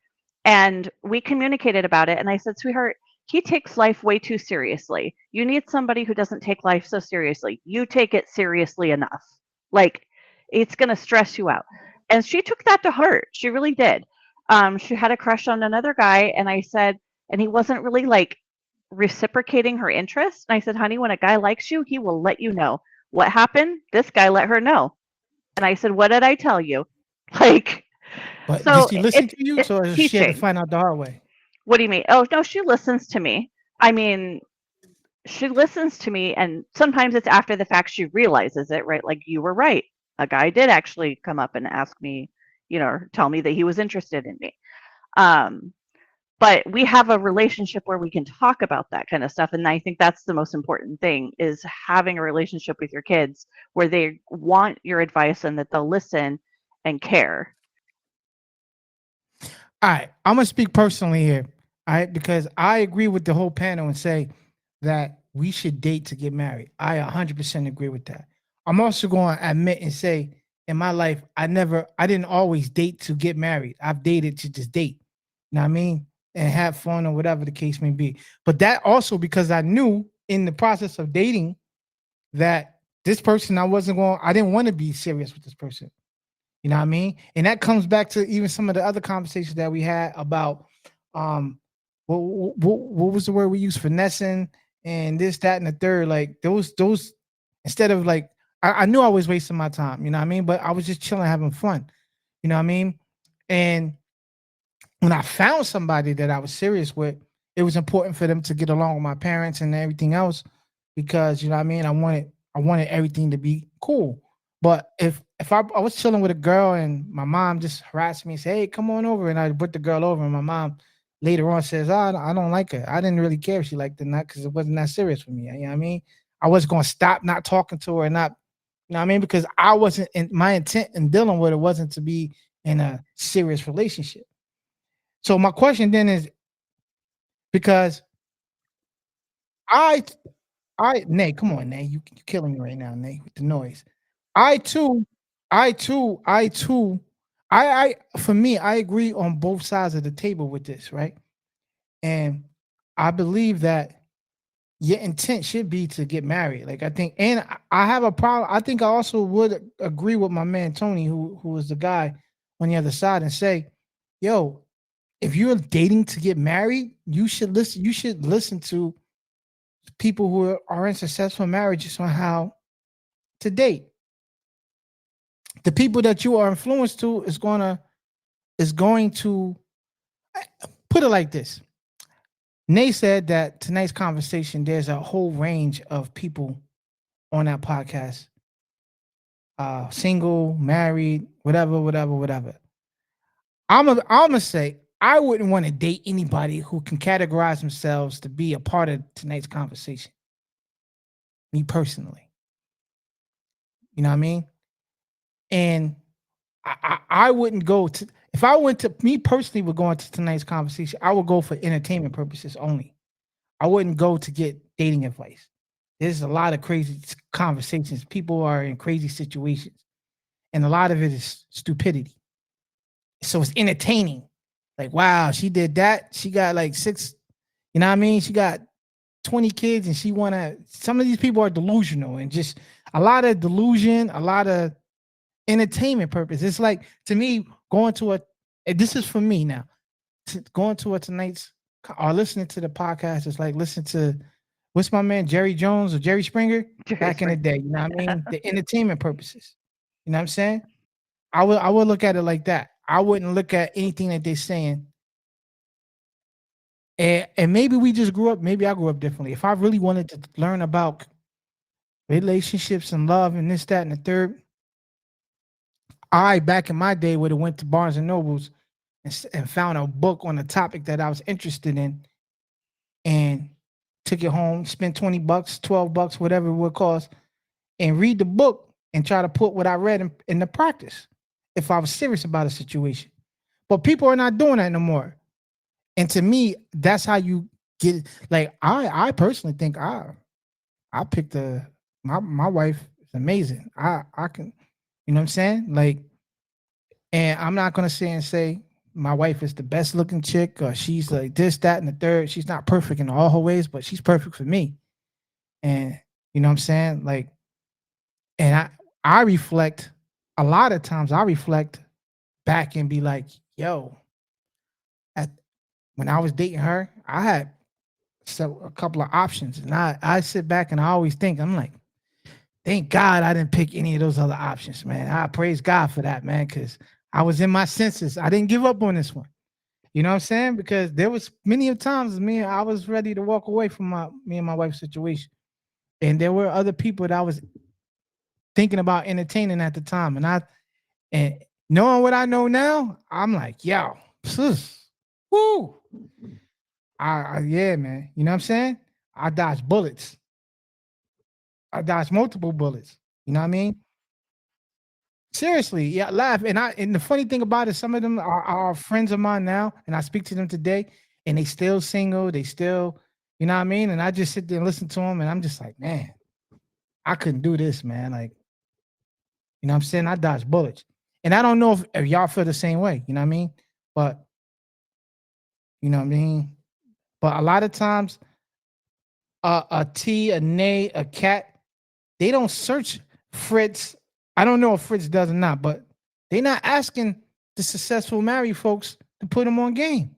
and we communicated about it. And I said, sweetheart, he takes life way too seriously. You need somebody who doesn't take life so seriously. You take it seriously enough. Like it's going to stress you out. And she took that to heart. She really did. She had a crush on another guy. And I said, and he wasn't really like reciprocating her interest. And I said, honey, when a guy likes you, he will let you know. What happened? This guy let her know. And I said, what did I tell you? Like, But did so she listen to you? it's So she had to teaching. find out the hard way. What do you mean? Oh, no, she listens to me. I mean, she listens to me. And sometimes it's after the fact she realizes it, right? Like, you were right. A guy did actually come up and ask me, tell me that he was interested in me. But we have a relationship where we can talk about that kind of stuff. And I think that's the most important thing is having a relationship with your kids where they want your advice and that they'll listen and care. All right, I'm gonna speak personally here. All right, because I agree with the whole panel and say that we should date to get married. I 100% agree with that. I'm also going to admit and say in my life, I didn't always date to get married. I've dated to just date. You know what I mean? and have fun or whatever the case may be. But that also because I knew in the process of dating that this person I didn't want to be serious with this person. You know what I mean? And that comes back to even some of the other conversations that we had about what was the word we used? Finessing and this, that, and the third. Like those instead of like I knew I was wasting my time, you know what I mean? But I was just chilling, having fun. You know what I mean? And when I found somebody that I was serious with, it was important for them to get along with my parents and everything else because you know what I mean. I wanted everything to be cool. But if I was chilling with a girl and my mom just harassed me and say, "Hey, come on over," and I put the girl over, and my mom later on says, "Oh, I don't like her." I didn't really care if she liked it or not because it wasn't that serious for me. You know what I mean? I was going to stop not talking to her and not, you know what I mean? Because I wasn't in my intent in dealing with it wasn't to be in a serious relationship. So my question then is because I Nay, come on, Nay, you killing me right now, Nay, with the noise. I too, I too, for me, I agree on both sides of the table with this, right? And I believe that your intent should be to get married. Like I think, and I have a problem. I think I also would agree with my man Tony, who was the guy on the other side, and say, "Yo, if you're dating to get married, you should listen. You should listen to people who are in successful marriages on how to date. The people that you are influenced to is going to put it like this. Nay said that tonight's conversation, there's a whole range of people on that podcast. Single, married, whatever, whatever, whatever. I'm gonna say I wouldn't want to date anybody who can categorize themselves to be a part of tonight's conversation. Me personally. You know what I mean? And I wouldn't go to if I went to me personally would go into tonight's conversation, I would go for entertainment purposes only. I wouldn't go to get dating advice. There's a lot of crazy conversations. People are in crazy situations, and a lot of it is stupidity. So it's entertaining. Like, wow, she did that. She got like six, you know what I mean? She got 20 kids and she wanna some of these people are delusional and just a lot of delusion, a lot of entertainment purpose. It's like to me going to a and this is for me now. Going to a tonight's or listening to the podcast is like listen to what's my man Jerry Jones or Jerry Springer Jerry back in the Springer. day. You know what I mean? The entertainment purposes. You know what I'm saying? I would look at it like that. I wouldn't look at anything that they're saying. And maybe we just grew up. Maybe I grew up differently. If I really wanted to learn about relationships and love and this, that, and the third, I back in my day would have went to Barnes and Nobles and found a book on a topic that I was interested in and took it home, spent $20, $12, whatever it would cost, and read the book and try to put what I read into practice if I was serious about a situation. But people are not doing that no more. And to me, that's how you get it. Like I personally think I picked my wife is amazing. I can, you know what I'm saying? Like, and I'm not gonna say my wife is the best looking chick or she's like this, that, and the third. She's not perfect in all her ways, but she's perfect for me. And you know what I'm saying? Like, and I reflect a lot of times I reflect back and be like, yo, at when I was dating her, I had a couple of options. And I sit back and I always think, I'm like, thank God I didn't pick any of those other options, man. I praise God for that, man, because I was in my senses. I didn't give up on this one. You know what I'm saying? Because there was many of times I was ready to walk away from me and my wife's situation. And there were other people that I was thinking about entertaining at the time. And knowing what I know now, I'm like, yo, woo. Yeah, man. You know what I'm saying? I dodged bullets. I dodged multiple bullets. You know what I mean? Seriously, yeah, laugh. And the funny thing about it, some of them are friends of mine now, and I speak to them today, and they still single. They still, you know what I mean? And I just sit there and listen to them, and I'm just like, man, I couldn't do this, man. Like, you know what I'm saying? I dodged bullets. And I don't know if y'all feel the same way, you know what I mean? But You know what I mean? But a lot of times, a T, a Nay, a Cat, they don't search Fritz. I don't know if Fritz does or not, but they're not asking the successful married folks to put them on game.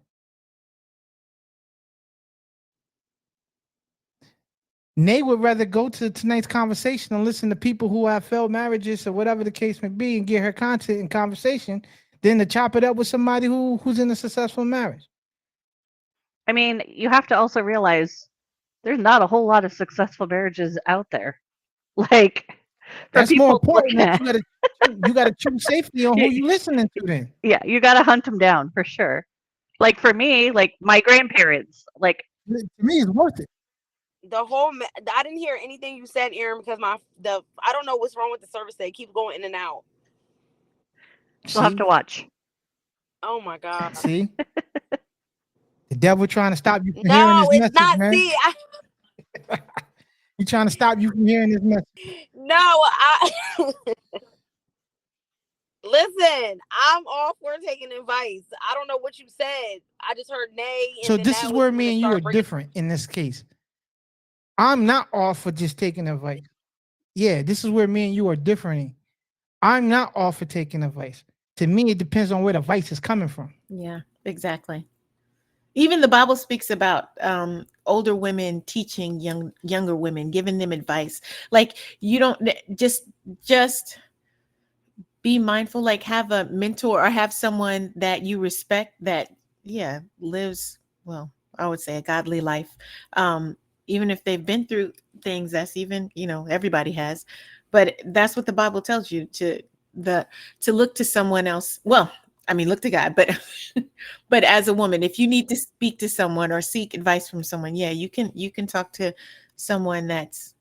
Nay would rather go to tonight's conversation and listen to people who have failed marriages or whatever the case may be and get her content and conversation than to chop it up with somebody who's in a successful marriage. I mean, you have to also realize there's not a whole lot of successful marriages out there. Like for That's more people to look important that at. you gotta choose safely on who you listening to then. Yeah, you got to hunt them down for sure. Like for me, like my grandparents, like To me, it's worth it. The whole I didn't hear anything you said, Aaron, because I don't know what's wrong with the service. They keep going in and out. you'll have to watch. Oh my God. See? The devil trying to stop you from hearing No, this it's message, not. man. See, He trying to stop you from hearing this message. no, I listen. I'm all for taking advice. I don't know what you said. I just heard nay. And So then this that is was where when me it and you are started breaking. different in this case. I'm not all for just taking advice. Yeah, this is where me and you are different. I'm not all for taking advice. To me, it depends on where the advice is coming from. Yeah, exactly. Even the Bible speaks about older women teaching younger women, giving them advice. Like you don't just be mindful, like have a mentor or have someone that you respect that, yeah, lives, well, I would say a godly life. Even if they've been through things, that's even, everybody has. But that's what the Bible tells you to look to someone else. Well, I mean, look to God, but but as a woman, if you need to speak to someone or seek advice from someone, yeah, you can talk to someone that's,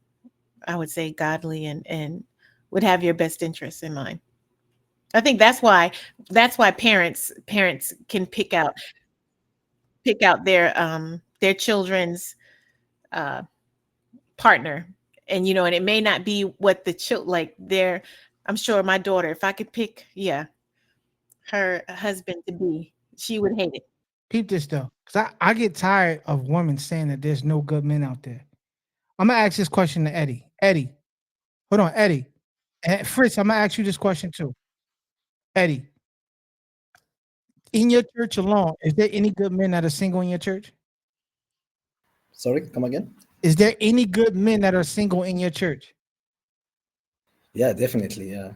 I would say, godly and would have your best interests in mind. I think that's why parents can pick out their children's uh partner. And and it may not be what the child like their, I'm sure my daughter, if I could pick, yeah, her husband to be, she would hate it. Keep this though, because I get tired of women saying that there's no good men out there. I'm gonna ask this question to Eddie. Eddie, hold on, Eddie. And Fritz, I'm gonna ask you this question too. Eddie, in your church alone, is there any good men that are single in your church? Sorry, come again? Is there any good men that are single in your church? Yeah, definitely. Yeah,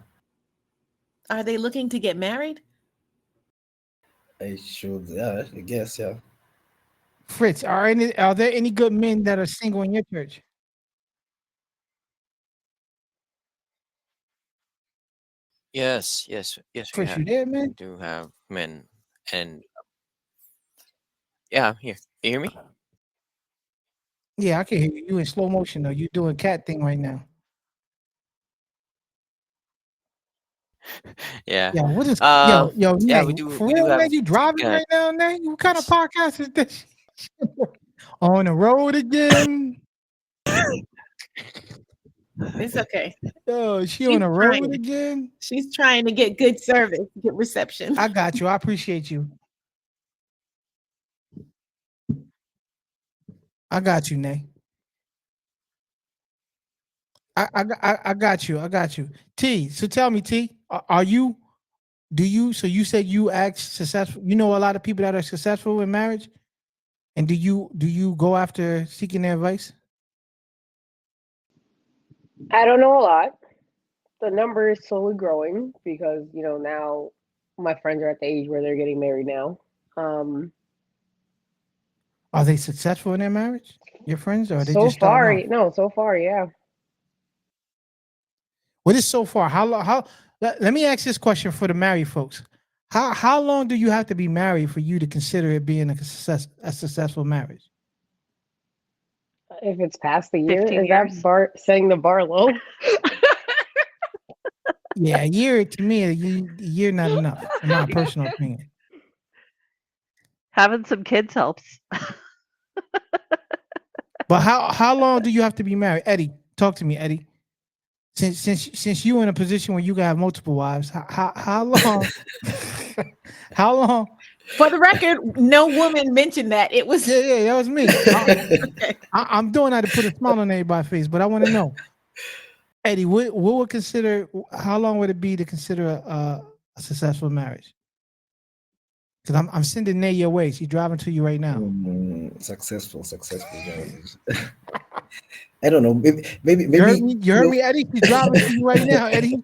Are they looking to get married? I should. Yeah, I guess. Yeah. Fritz, are there any good men that are single in your church? Yes, we Fritz, have. you there, We man? do have men, and yeah, I'm here. You hear me? Yeah, I can hear you. You in slow motion though. You doing cat thing right now. Yeah. Yeah, what is Um. yo, Yeah, Nay, for we do real, man? have You driving kind right now, Nay? What kind of of. podcast is this? On the road again? It's okay. Yo, she on She's the road trying. again? She's trying to get good service, good reception. I got you. I appreciate you. I got you, Nay. I got you. I got you. T. So tell me, T. Are you? Do you? So you said you act successful. You know a lot of people that are successful in marriage, and do you go after seeking their advice? I don't know a lot. The number is slowly growing because now my friends are at the age where they're getting married now. Um, Are they successful in their marriage? Your friends, or are they so just starting far, off? no, so far, yeah. What is so far? How long? Let me ask this question for the married folks. How long do you have to be married for you to consider it being a successful marriage? If it's past the year, 15 is that years. bar setting the bar low? Yeah, a year to me, a year not enough, in my personal opinion. Having some kids helps. But how long do you have to be married, Eddie? Talk to me, Eddie. Since you're in a position where you can have multiple wives, how long? How long For the record, no woman mentioned that. It was Yeah, that was me. okay. I'm doing that to put a smile on everybody's face, but I want to know, Eddie, what would consider? How long would it be to consider a successful marriage? Because I'm sending Nay your way. She's driving to you right now. Successful marriage. I don't know. You heard Maybe me? You heard me, Eddie? She's driving to you right now, Eddie.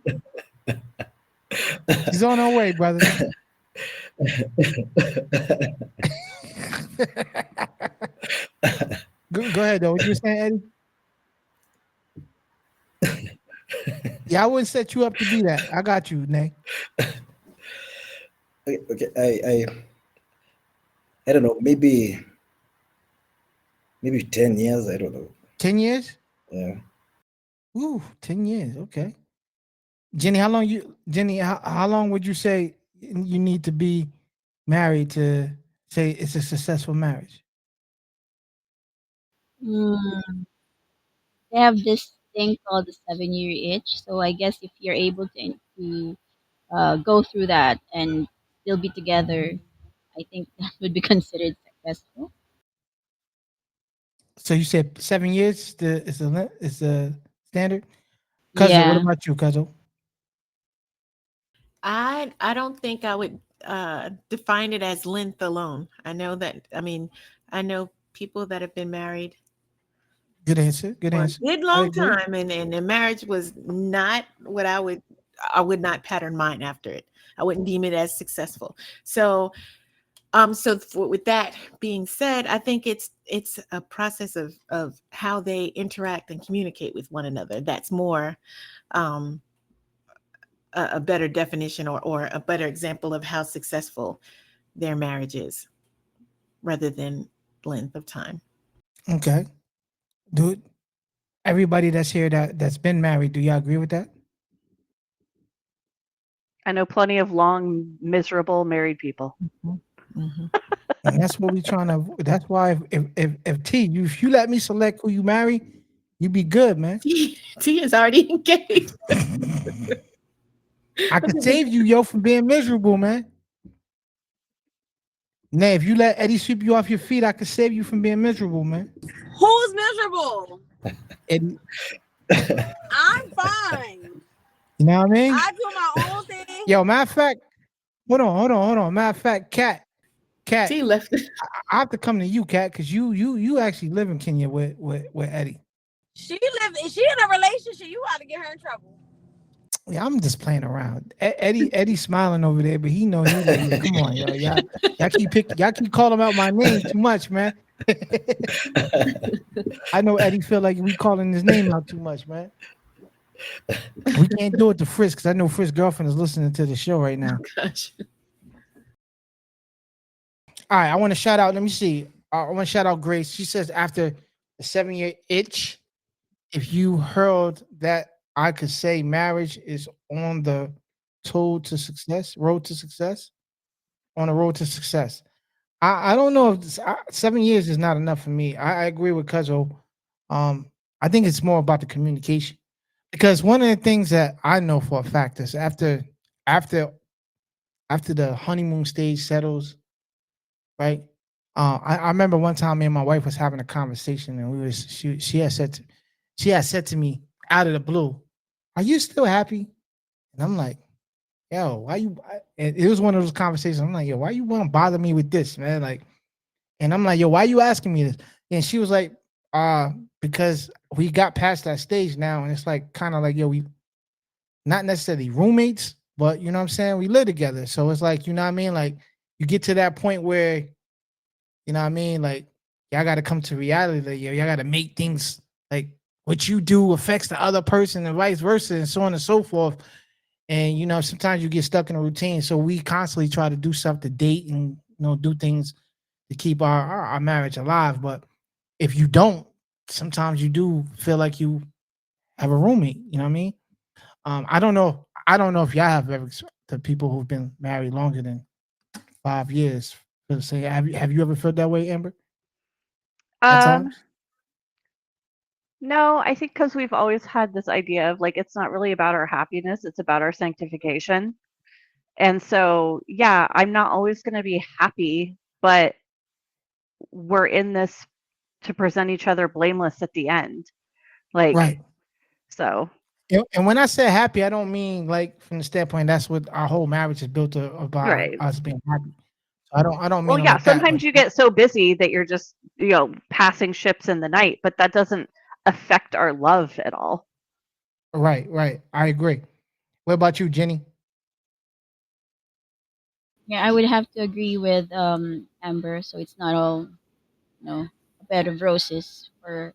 She's on her way, brother. Go ahead, though. What you were saying, Eddie? Yeah, I wouldn't set you up to be that. I got you, Nay. okay. I don't know. Maybe 10 years. I don't know. 10 years? Yeah. Ooh, 10 years. Okay. Jenny, how long would you say you need to be married to say it's a successful marriage? Mm, they have this thing called the 7 year itch. So I guess if you're able to go through that and still be together, I think that would be considered successful. So you said 7 years is the standard? Cuzzo, what Yeah. about you, Cuzzo? I don't think I would define it as length alone. I know people that have been married Good answer. Good for a answer. good I long agree. time, and their marriage was not what I would not pattern mine after it. I wouldn't deem it as successful. So with that being said, I think it's a process of how they interact and communicate with one another. That's more um a better definition or a better example of how successful their marriage is rather than length of time. Okay. Do everybody that's here that's been married, do y'all agree with that? I know plenty of long, miserable married people. Mhm. And that's what we trying to. That's why if T you if you let me select who you marry, you be good, man. T is already engaged. I could save you, yo, from being miserable, man. Nah, if you let Eddie sweep you off your feet, I could save you from being miserable, man. Who's miserable? Eddie, I'm fine. you know what I mean? I do my own thing. Yo, matter of fact, hold on. Matter of fact, Cat, T left. I have to come to you, Cat, because you actually live in Kenya with Eddie. She in a relationship. You ought to get her in trouble. Yeah, I'm just playing around. Eddie smiling over there, but he know he like, yeah, come on, yo, y'all keep calling out my name too much, man. I know Eddie feel like we calling his name out too much, man. We can't do it to Frisk because I know Frisk's girlfriend is listening to the show right now. Gosh. All right, I want to shout out. Let me see. I want to shout out Grace. She says after the 7 year itch, if you heard that, I could say marriage is on the road to success, on the road to success. I don't know if 7 years is not enough for me. I agree with Cuzzo. I think it's more about the communication because one of the things that I know for a fact is after after the honeymoon stage settles, right? I remember one time me and my wife was having a conversation, and she had said to me out of the blue, "Are you still happy?" And I'm like, "Yo, why you?" And it was one of those conversations. I'm like, "Yo, why you want to bother me with this, man?" Like, and I'm like, "Yo, why you asking me this?" And she was like, because we got past that stage now, and it's like kind of like, yo, we not necessarily roommates, but you know what I'm saying? We live together. So it's like, you know what I mean? Like you get to that point where, you know what I mean? Like y'all gotta come to reality that y'all gotta make things like what you do affects the other person and vice versa and so on and so forth. And you know, sometimes you get stuck in a routine. So we constantly try to do stuff to date and do things to keep our marriage alive. But if you don't, sometimes you do feel like you have a roommate. You know what I mean? I don't know. I don't know if y'all have ever the people who've been married longer than 5 years. Say, have you ever felt that way, Amber? At Um, times. no, I think because we've always had this idea of like it's not really about our happiness, it's about our sanctification. And so, yeah, I'm not always going to be happy, but we're in this to present each other blameless at the end. Right. Like, so And when I say happy, I don't mean like from the standpoint that's what our whole marriage is built about right. us being happy. So I don't Well, mean it yeah, like that. But sometimes you get so busy that you're just, passing ships in the night, but that doesn't affect our love at all. right, right. I agree. What about you, Jenny? Yeah, I would have to agree with Amber. So it's not all, a bed of roses for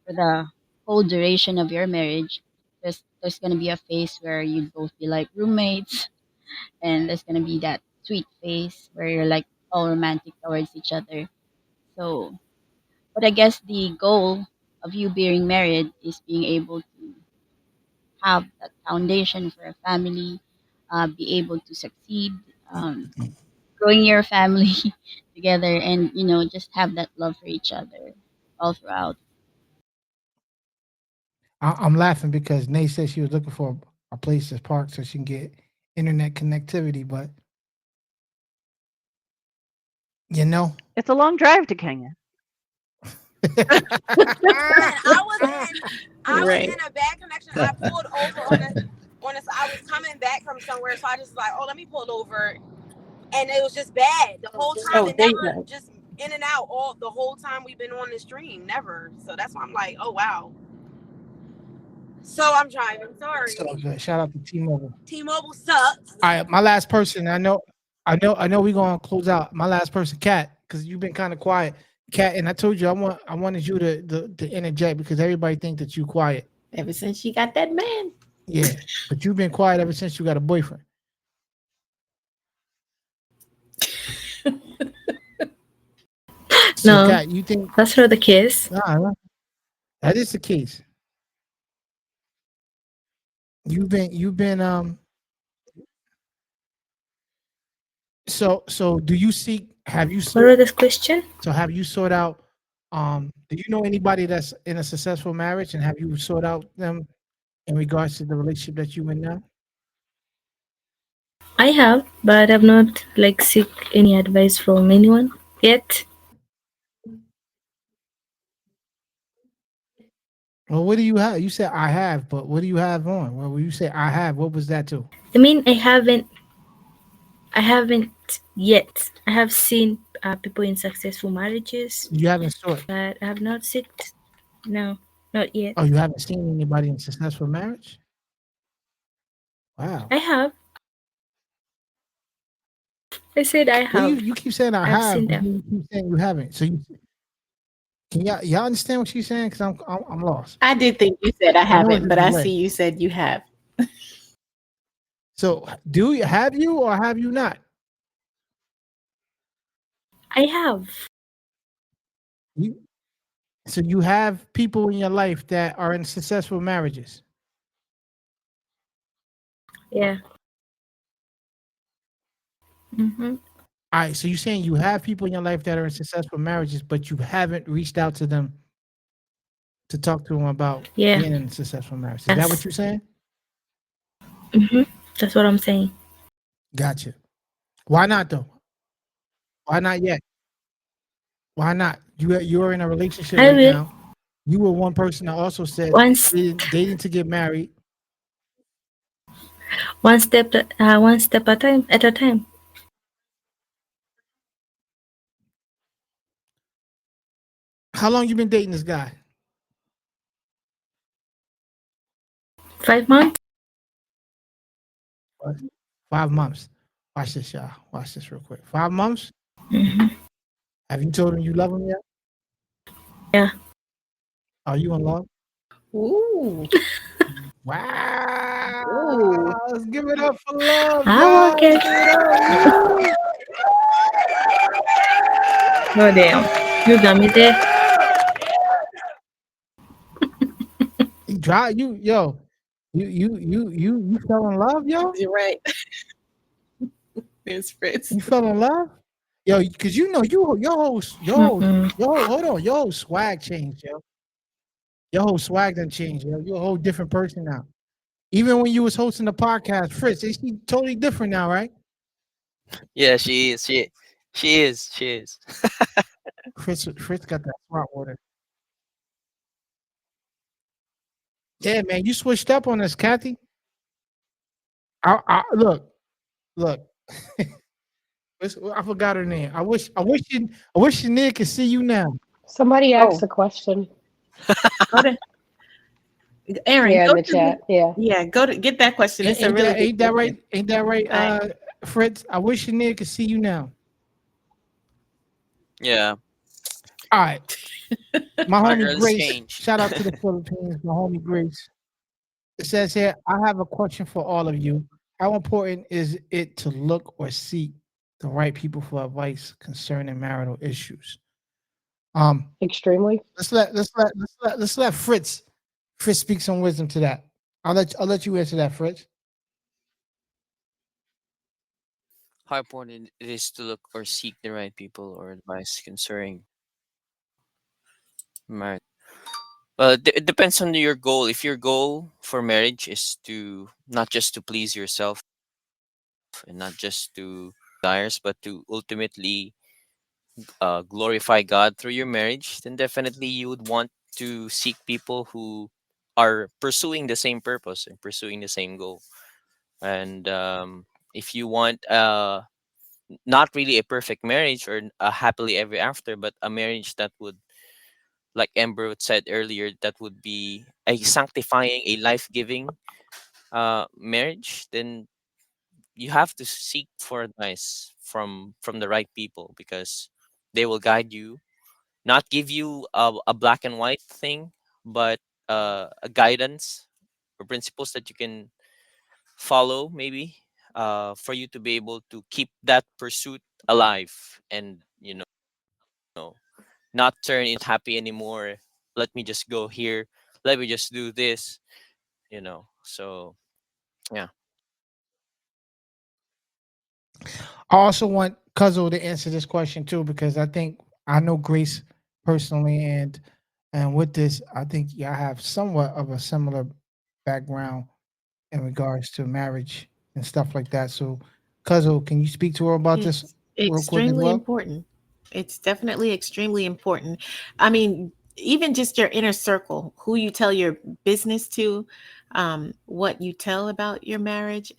the whole duration of your marriage. There's gonna be a phase where you'd both be like roommates, and there's gonna be that sweet phase where you're like all romantic towards each other. So, but I guess the goal of you being married is being able to have that foundation for a family, be able to succeed, growing your family together, and just have that love for each other all throughout. I'm laughing because Nay said she was looking for a place to park so she can get internet connectivity, but you know. It's a long drive to Kenya. Man, I was Right. in a bad connection. I pulled over on a I was coming back from somewhere, so I just like, oh, let me pull over, and it was just bad the whole time. Oh, It there you never go. just in and out all the whole time we've been on the stream, never. So that's why I'm like, oh wow. So I'm driving. Sorry. So good. Shout out to T-Mobile. T-Mobile sucks. All right, my last person. I know. We're gonna close out. My last person, Kat, because you've been kind of quiet, Kat. And I told you I wanted you to interject because everybody think that you quiet. Ever since you got that man. Yeah, but you've been quiet ever since you got a boyfriend. So, No, Kat, you think that's not the case. nah, that is the case? You've been. So do you seek? Have you What was this question? So have you sought out? Do you know anybody that's in a successful marriage, and have you sought out them in regards to the relationship that you in now? I have, but I've not like seek any advice from anyone yet. Well, what do you have? You said I have, but what do you have on? Well, when you say I have, what was that to? I mean, I haven't yet. I have seen people in successful marriages, You haven't sought. but I have not seeked. No, not yet. Oh, you haven't seen anybody in successful marriage? Wow. I have. I said I Well, you have. you keep saying I I've have, seen but them. you keep saying you haven't. So you can y'all understand what she's saying? Because I'm lost. I did think you said I I know it's haven't, a but I delay. see you said you have. So have you or have you not? I have. You So you have people in your life that are in successful marriages. Yeah. Mm-hmm. All right. So you're saying you have people in your life that are in successful marriages, but you haven't reached out to them to talk to them about Yeah. being in a successful marriage. Is that what Yes. you're saying? Mm-hmm. That's what I'm saying. Gotcha. Why not though? Why not yet? Why not? You're in a relationship I right will. now. You were one person that also said Once, dating to get married. one step at a time. How long you been dating this guy? 5 months. What? 5 months. Watch this, y'all. Watch this real quick. 5 months. Mm-hmm. Have you told him you love him yet? Yeah. Are you in love? Ooh. Wow. Ooh. Let's give it up for love, I'm guys. okay. Give it up. Oh damn. You got me there. You drive you yo. You fell in love, yo? You're right. There's Fritz. You fell in love? Yo, because you know Mm-mm. hold on, your whole swag changed, yo. Your whole swag done changed, yo. You're a whole different person now. Even when you was hosting the podcast, Fritz, is she totally different now, right? Yeah, she is. She is. She is. Fritz got that smart water. Yeah, man, you switched up on us, Kathy. Look, look. I forgot her name. I wish Shania could see you now. Somebody asked Oh, a question. go to Aaron. Yeah, Go in the to the, chat. Yeah. yeah. Go to get that question. It's a really good Ain't that right? question. Ain't that right, I Fritz? I wish Shania could see you now. Yeah, All right, my my homie girl is Grace. changed. Shout out to the Philippines. My homie Grace. It says here, I have a question for all of you. How important is it to look or seek the right people for advice concerning marital issues? Um, Extremely. let's let Fritz speak some wisdom to that. I'll let you answer that, Fritz. How important it is to look or seek the right people or advice concerning marriage. Well, it depends on your goal. If your goal for marriage is to not just to please yourself and not just to desires, but to ultimately glorify God through your marriage, then definitely you would want to seek people who are pursuing the same purpose and pursuing the same goal. And if you want not really a perfect marriage or a happily ever after, but a marriage that would, like Ember had said earlier, that would be a sanctifying, a life giving marriage, then you have to seek for advice from the right people because they will guide you, not give you a black and white thing, but a guidance or principles that you can follow, maybe for you to be able to keep that pursuit alive and know not turn into happy anymore. Let me just go here, let me just do this, so yeah. I also want Cuzzo to answer this question too because I think I know Grace personally, and with this, I think y'all have somewhat of a similar background in regards to marriage and stuff like that. So, Cuzzo, can you speak to her about this It's real quick as extremely well? important. It's definitely extremely important. I mean, even just your inner circle, who you tell your business to, what you tell about your marriage.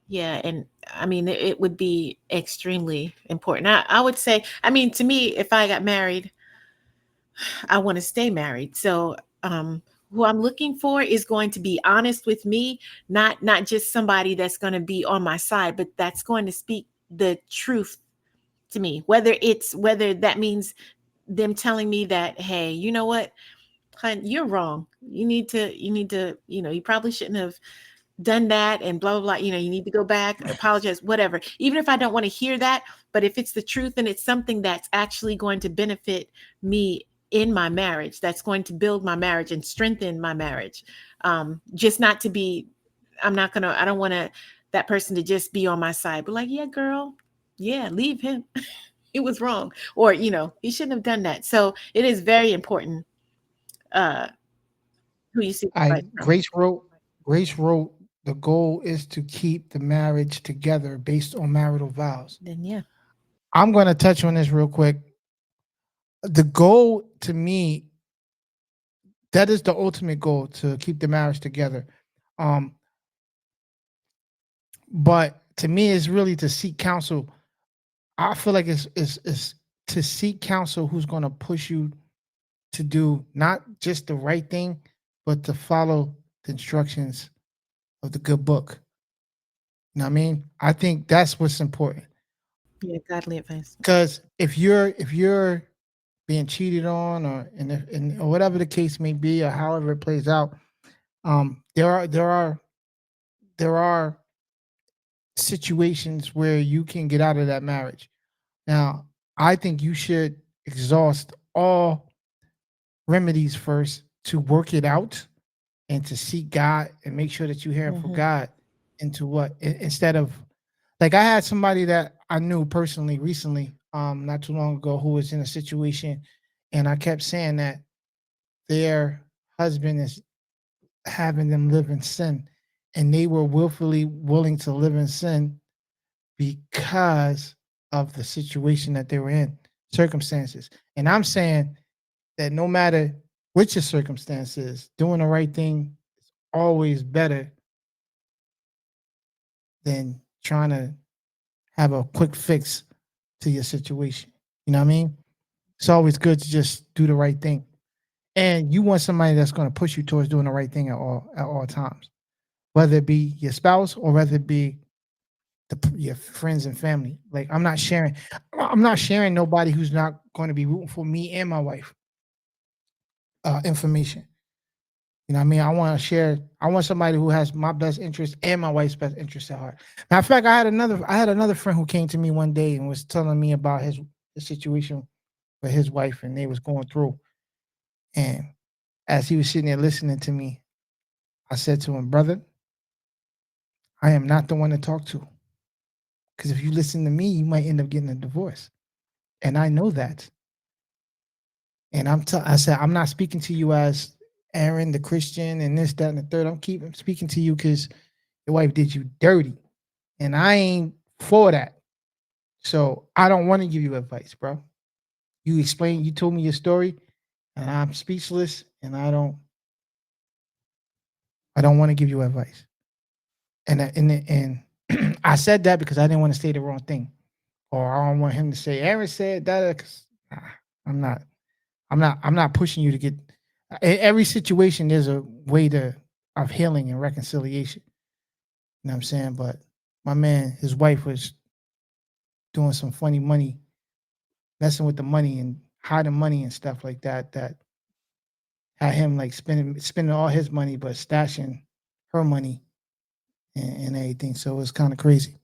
Yeah, and I mean, it would be extremely important. I would say, I mean, to me, if I got married, I want to stay married. So, who I'm looking for is going to be honest with me, not just somebody that's going to be on my side, but that's going to speak the truth to me. Whether that means them telling me that, hey, you know what, hun, you're wrong. You need to, you probably shouldn't have done that and blah blah blah. You need to go back, apologize, whatever. Even if I don't want to hear that, but if it's the truth and it's something that's actually going to benefit me in my marriage, that's going to build my marriage and strengthen my marriage. Just not to be, I don't want that person to just be on my side, but like, yeah, girl, yeah, leave him. It was wrong. Or, he shouldn't have done that. So it is very important uh who you seek I advice from. Grace wrote the goal is to keep the marriage together based on marital vows. Then yeah. I'm going to touch on this real quick. The goal to me, that is the ultimate goal to keep the marriage together. Um, but to me, it's really to seek counsel. I feel like it's to seek counsel who's going to push you to do not just the right thing, but to follow the instructions of the good book. You know what I mean? I think that's what's important. Yeah, godly advice. Because if you're being cheated on, or whatever the case may be, or however it plays out, there are situations where you can get out of that marriage. Now, I think you should exhaust all remedies first to work it out and to seek God and make sure that you're hearing from Hmm. God into what instead of like I had somebody that I knew personally recently, not too long ago, who was in a situation, and I kept saying that their husband is having them live in sin, and they were willfully willing to live in sin because of the situation that they were in, circumstances. And I'm saying that no matter what your circumstance is, doing the right thing is always better than trying to have a quick fix to your situation. You know what I mean? It's always good to just do the right thing. And you want somebody that's going to push you towards doing the right thing at all times, whether it be your spouse or whether it be your friends and family. Like I'm not sharing nobody who's not going to be rooting for me and my wife information. You know what I mean? I want somebody who has my best interest and my wife's best interest at heart. Matter of fact, I had another friend who came to me one day and was telling me about the situation with his wife and they was going through. And as he was sitting there listening to me, I said to him, brother, I am not the one to talk to. Because if you listen to me, you might end up getting a divorce. And I know that. And I said, I'm not speaking to you as Aaron, the Christian, and this, that, and the third. I'm speaking to you because your wife did you dirty. And I ain't for that. So I don't want to give you advice, bro. You told me your story, and I'm speechless, and I don't want to give you advice. And I said that because I didn't want to say the wrong thing. Or I don't want him to say Aaron said that, because I'm not pushing you to get in every situation. There's a way of healing and reconciliation. You know what I'm saying? But my man, his wife was doing some funny money, messing with the money and hiding money and stuff like that. That had him like spending all his money, but stashing her money and everything. So it was kind of crazy.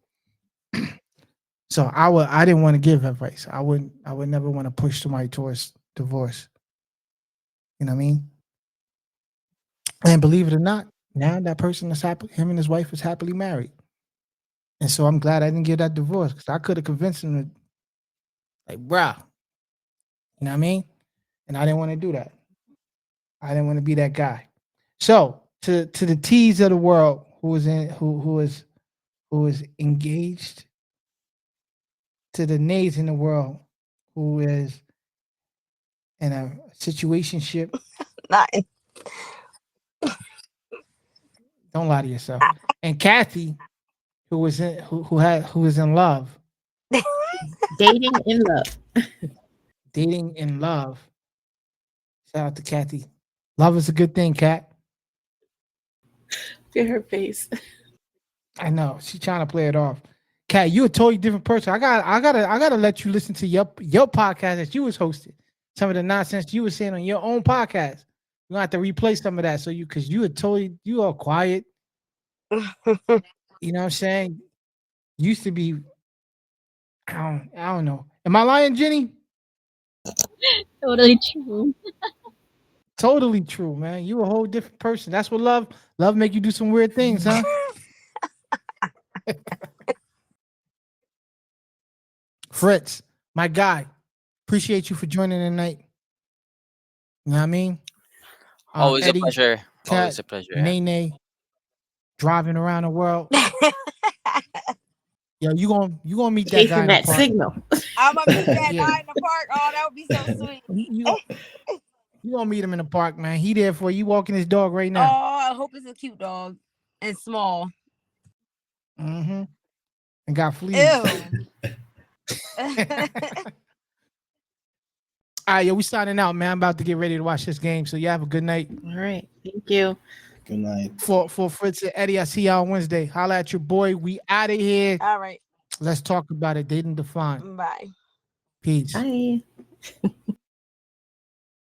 So I didn't want to give advice. I would never want to push somebody towards divorce. You know what I mean? And believe it or not, now that person is happy, him and his wife is happily married. And so I'm glad I didn't get that divorce, because I could have convinced him to, like, bruh, you know what I mean? And I didn't want to do that. I didn't want to be that guy. So to the T's of the world who is engaged, to the nays in the world who is in a situationship, Not don't lie to yourself. And Kathy, who is in love, Dating in love. dating in love. Shout out to Kathy. Love is a good thing, Kat. Look at her face. I know she's trying to play it off. Kat, you a totally different person. I gotta let you listen to your podcast that you was hosting. Some of the nonsense you were saying on your own podcast. You gonna have to replay some of that because you are quiet. You know what I'm saying? Used to be, I don't know. Am I lying, Jenny? Totally true. Totally true, man. You a whole different person. That's what love make you do some weird things, huh? Fritz, my guy, appreciate you for joining tonight. You know what I mean? Always Eddie, a pleasure. Kat, Always a pleasure. Yeah. Nene, driving around the world. Yo, you gonna meet that guy Chasing in the that park. signal. I'm gonna meet that Yeah. guy in the park. Oh, that would be so sweet. You gonna meet him in the park, man. He there for you. Walking his dog right Oh, now. I hope it's a cute dog and small. Mm-hmm. And got fleas. Ew. All right, yo, we signing out, man. I'm about to get ready to watch this game. So you have a good night. All right. Thank you. Good night. For Fritz and Eddie, I see y'all on Wednesday. Holla at your boy. We out of here. All right. Let's talk about it. Dating defined. Bye. Peace. Bye.